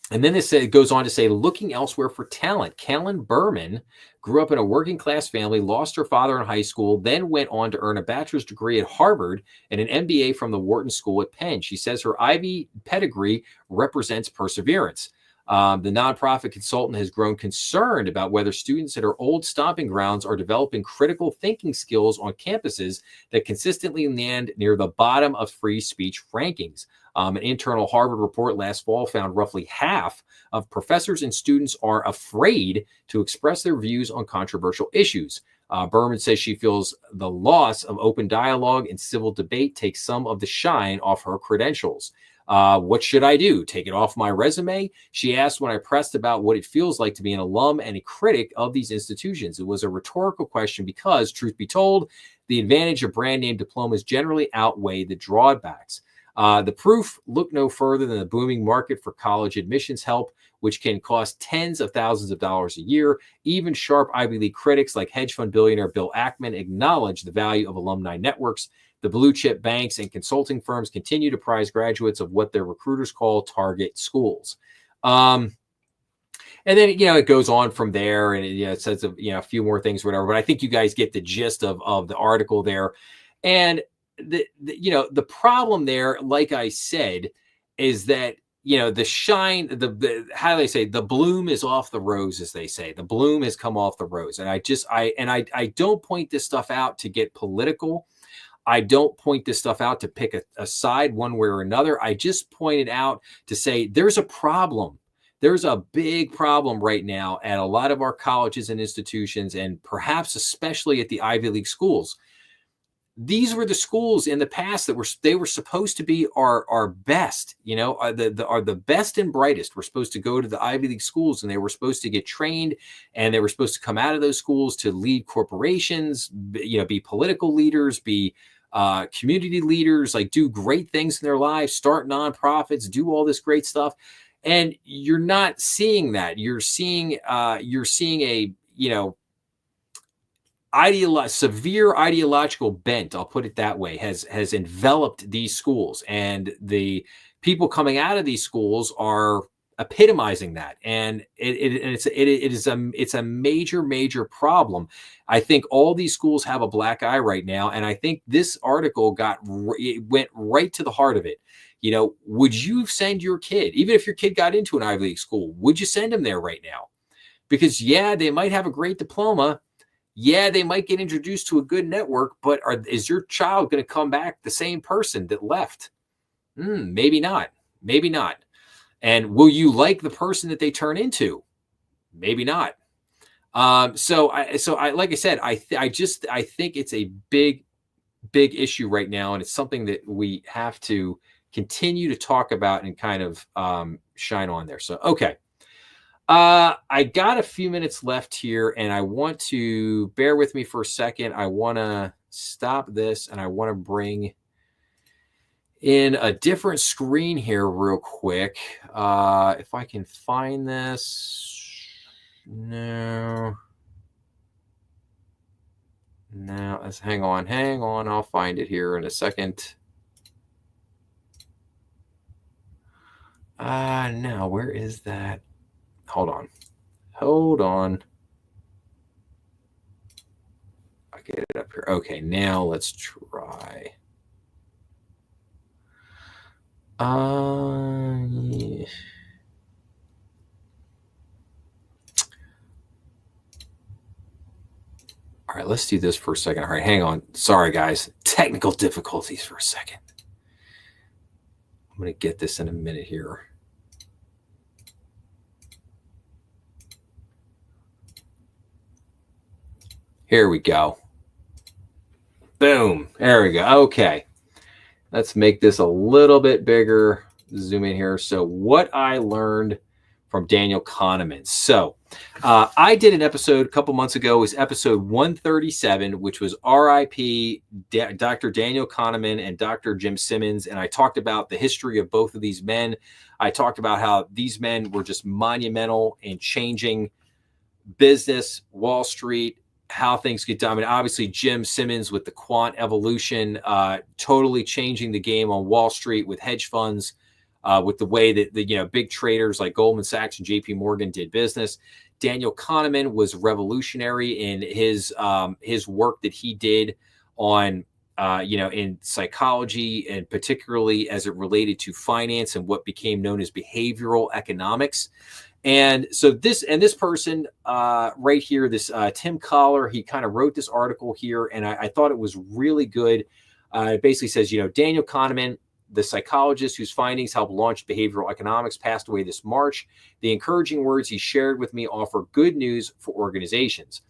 And then it goes on to say, looking elsewhere for talent. Kellen Berman grew up in a working class family, lost her father in high school, then went on to earn a bachelor's degree at Harvard and an MBA from the Wharton School at Penn. She says her Ivy pedigree represents perseverance. The nonprofit consultant has grown concerned about whether students at her old stomping grounds are developing critical thinking skills on campuses that consistently land near the bottom of free speech rankings. An internal Harvard report last fall found roughly half of professors and students are afraid to express their views on controversial issues. Berman says she feels the loss of open dialogue and civil debate takes some of the shine off her credentials. What should I do? Take it off my resume? She asked when I pressed about what it feels like to be an alum and a critic of these institutions. It was a rhetorical question because, truth be told, the advantage of brand name diplomas generally outweigh the drawbacks. The proof, look no further than the booming market for college admissions help, which can cost tens of thousands of dollars a year. Even sharp Ivy League critics like hedge fund billionaire Bill Ackman acknowledge the value of alumni networks. The blue chip banks and consulting firms continue to prize graduates of what their recruiters call target schools. And then, it goes on from there and it says, a few more things, whatever. But I think you guys get the gist of the article there. And the problem there, like I said, is that, the shine, how do they say, the bloom is off the rose, as they say. The bloom has come off the rose. And I don't point this stuff out to get political. I don't point this stuff out to pick a side one way or another. I just point it out to say there's a problem. There's a big problem right now at a lot of our colleges and institutions, and perhaps especially at the Ivy League schools. These were the schools in the past that were supposed to be our best, are the best and brightest. We're supposed to go to the Ivy League schools, and they were supposed to get trained, and they were supposed to come out of those schools to lead corporations, be political leaders, be community leaders, like do great things in their lives, start nonprofits, do all this great stuff. And you're not seeing that. You're seeing a, severe ideological bent, I'll put it that way, has enveloped these schools, and the people coming out of these schools are epitomizing that, and it's a major problem. I think all these schools have a black eye right now, and I think this article went right to the heart of it. Would you send your kid, even if your kid got into an Ivy League school, would you send him there right now? Because they might have a great diploma. Yeah, they might get introduced to a good network, but is your child going to come back the same person that left? Maybe not. Maybe not. And will you like the person that they turn into? Maybe not. So like I said, I think it's a big issue right now, and it's something that we have to continue to talk about and kind of shine on there. So, okay. I got a few minutes left here, and I want to bear with me for a second. I want to stop this, and I want to bring in a different screen here real quick. If I can find this. No. Let's hang on. I'll find it here in a second. No, where is that? Hold on. I'll get it up here. Okay, now let's try. Yeah. All right, let's do this for a second. All right, hang on. Sorry, guys. Technical difficulties for a second. I'm going to get this in a minute here. Here we go. Boom. There we go. Okay. Let's make this a little bit bigger. Zoom in here. So what I learned from Daniel Kahneman. So I did an episode a couple months ago. It was episode 137, which was RIP Dr. Daniel Kahneman and Dr. Jim Simmons. And I talked about the history of both of these men. I talked about how these men were just monumental in changing business, Wall Street, how things get done. I mean, obviously Jim Simmons with the quant evolution, totally changing the game on Wall Street with hedge funds, with the way that the big traders like Goldman Sachs and JP Morgan did business. Daniel Kahneman was revolutionary in his work that he did on in psychology, and particularly as it related to finance and what became known as behavioral economics. And so this person right here, this Tim Collar, he kind of wrote this article here, and I thought it was really good. It basically says, Daniel Kahneman, the psychologist whose findings helped launch behavioral economics, passed away this March. The encouraging words he shared with me offer good news for organizations.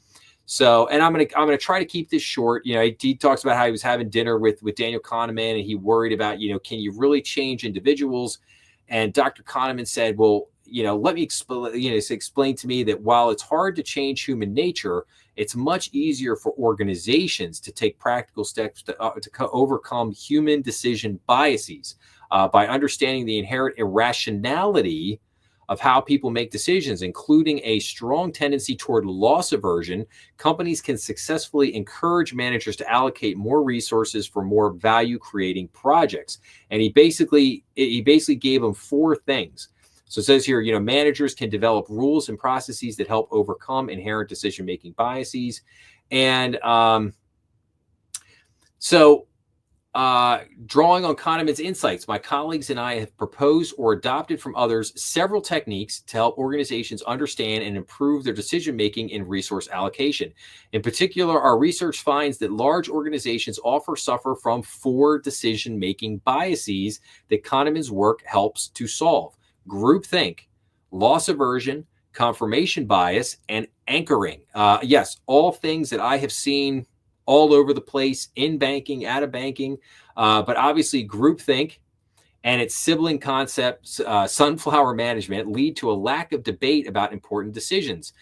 So, and I'm gonna try to keep this short. He talks about how he was having dinner with Daniel Kahneman, and he worried about, can you really change individuals? And Dr. Kahneman said, well, let me explain to me that while it's hard to change human nature, it's much easier for organizations to take practical steps to overcome human decision biases by understanding the inherent irrationality of how people make decisions, including a strong tendency toward loss aversion. Companies can successfully encourage managers to allocate more resources for more value-creating projects. And he basically gave them four things. So it says here, managers can develop rules and processes that help overcome inherent decision-making biases. And drawing on Kahneman's insights, my colleagues and I have proposed or adopted from others several techniques to help organizations understand and improve their decision-making and resource allocation. In particular, our research finds that large organizations often suffer from four decision-making biases that Kahneman's work helps to solve: groupthink, loss aversion, confirmation bias, and anchoring. Yes, all things that I have seen all over the place, in banking, out of banking, but obviously groupthink and its sibling concepts, sunflower management, lead to a lack of debate about important decisions.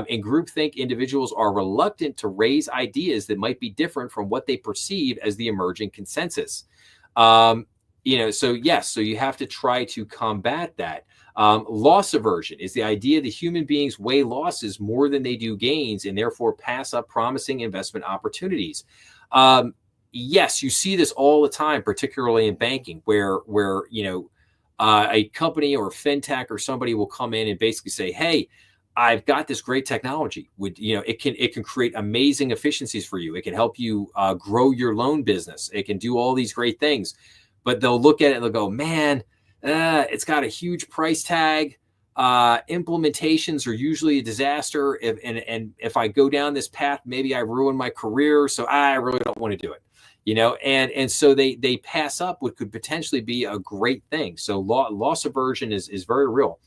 In groupthink, individuals are reluctant to raise ideas that might be different from what they perceive as the emerging consensus. So you have to try to combat that. Loss aversion is the idea that human beings weigh losses more than they do gains and therefore pass up promising investment opportunities. Yes, you see this all the time, particularly in banking, where a company or a fintech or somebody will come in and basically say, "Hey, I've got this great technology. It can create amazing efficiencies for you. It can help you grow your loan business. It can do all these great things." But they'll look at it and they'll go, "Man, it's got a huge price tag. Implementations are usually a disaster. If I go down this path, maybe I ruin my career. So I really don't want to do it." And so they pass up what could potentially be a great thing. So loss aversion is very real.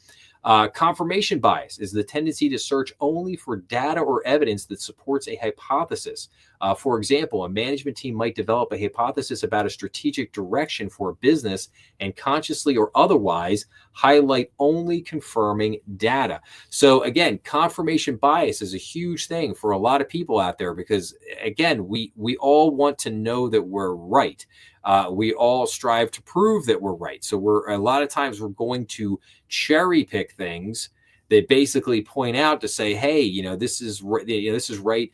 Confirmation bias is the tendency to search only for data or evidence that supports a hypothesis. For example, a management team might develop a hypothesis about a strategic direction for a business and consciously or otherwise highlight only confirming data. So again, confirmation bias is a huge thing for a lot of people out there because again, we all want to know that we're right. We all strive to prove that we're right. So a lot of times we're going to cherry pick things that basically point out to say, hey, this is right. This is right.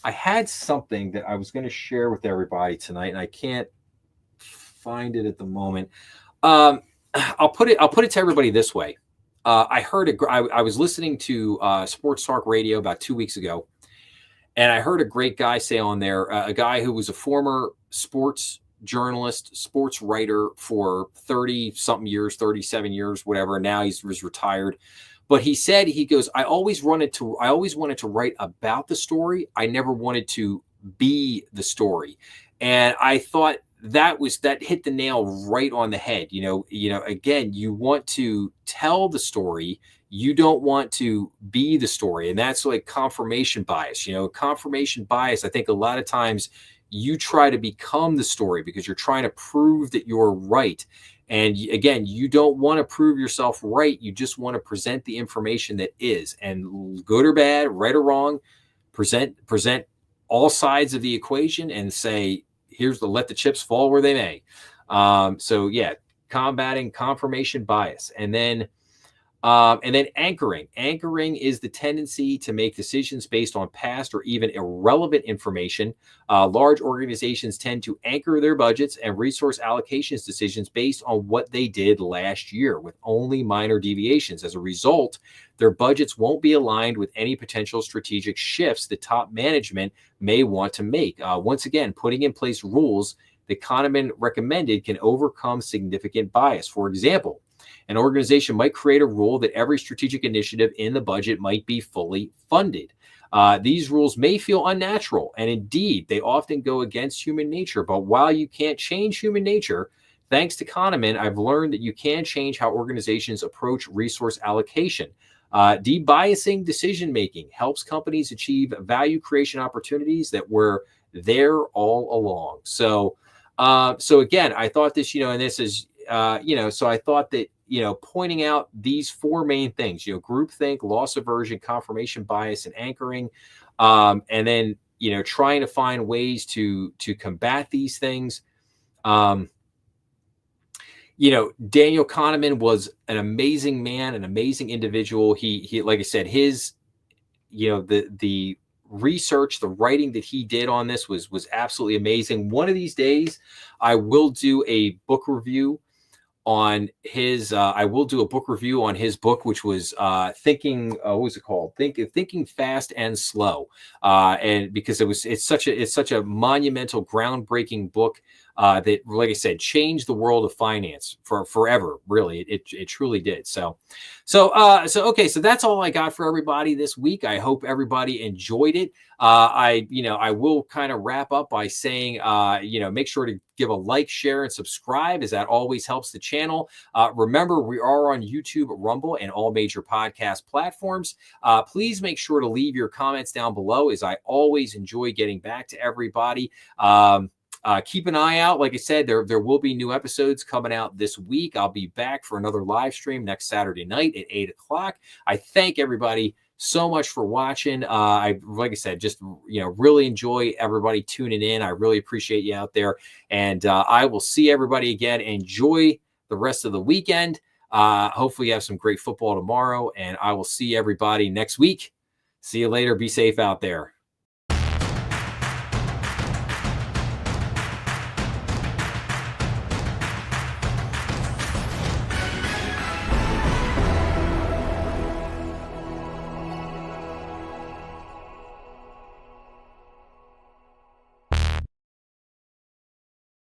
I had something that I was going to share with everybody tonight, and I can't find it at the moment. I'll put it to everybody this way. I was listening to Sports Talk Radio about 2 weeks ago, and I heard a great guy say on there, a guy who was a former sports journalist, sports writer for 30 something years, 37 years, whatever. Now he's retired. But he said, he goes, I always wanted to write about the story. I never wanted to be the story. And I thought that hit the nail right on the head. Again, you want to tell the story. You don't want to be the story. And that's like confirmation bias. Confirmation bias, I think a lot of times you try to become the story because you're trying to prove that you're right. And again, you don't want to prove yourself right. You just want to present the information that is, and good or bad, right or wrong, present all sides of the equation and say, let the chips fall where they may. So yeah, combating confirmation bias. And then anchoring. Anchoring is the tendency to make decisions based on past or even irrelevant information. Large organizations tend to anchor their budgets and resource allocations decisions based on what they did last year, with only minor deviations. As a result, their budgets won't be aligned with any potential strategic shifts that top management may want to make. Once again, putting in place rules that Kahneman recommended can overcome significant bias. For example, an organization might create a rule that every strategic initiative in the budget might be fully funded. These rules may feel unnatural, and indeed, they often go against human nature. But while you can't change human nature, thanks to Kahneman, I've learned that you can change how organizations approach resource allocation. Debiasing decision-making helps companies achieve value creation opportunities that were there all along. So again, I thought this, and this is, so I thought that, pointing out these four main things, groupthink, loss aversion, confirmation bias, and anchoring, and then, trying to find ways to combat these things. Daniel Kahneman was an amazing man, an amazing individual. He like I said, his, the research, the writing that he did on this was absolutely amazing. One of these days, I will do a book review on his. I will do a book review on his book, which was Thinking. What was it called? Thinking Fast and Slow. And because it's such a monumental, groundbreaking book that, like I said, changed the world of finance for forever. Really, it truly did. So okay. So that's all I got for everybody this week. I hope everybody enjoyed it. I will kind of wrap up by saying, make sure to give a like, share, and subscribe, as that always helps the channel. Remember, we are on YouTube, Rumble, and all major podcast platforms. Please make sure to leave your comments down below, as I always enjoy getting back to everybody. Keep an eye out. Like I said, there will be new episodes coming out this week. I'll be back for another live stream next Saturday night at 8 o'clock. I thank everybody so much for watching. Like I said, just, really enjoy everybody tuning in. I really appreciate you out there. And I will see everybody again. Enjoy the rest of the weekend. Hopefully you have some great football tomorrow, and I will see everybody next week. See you later. Be safe out there.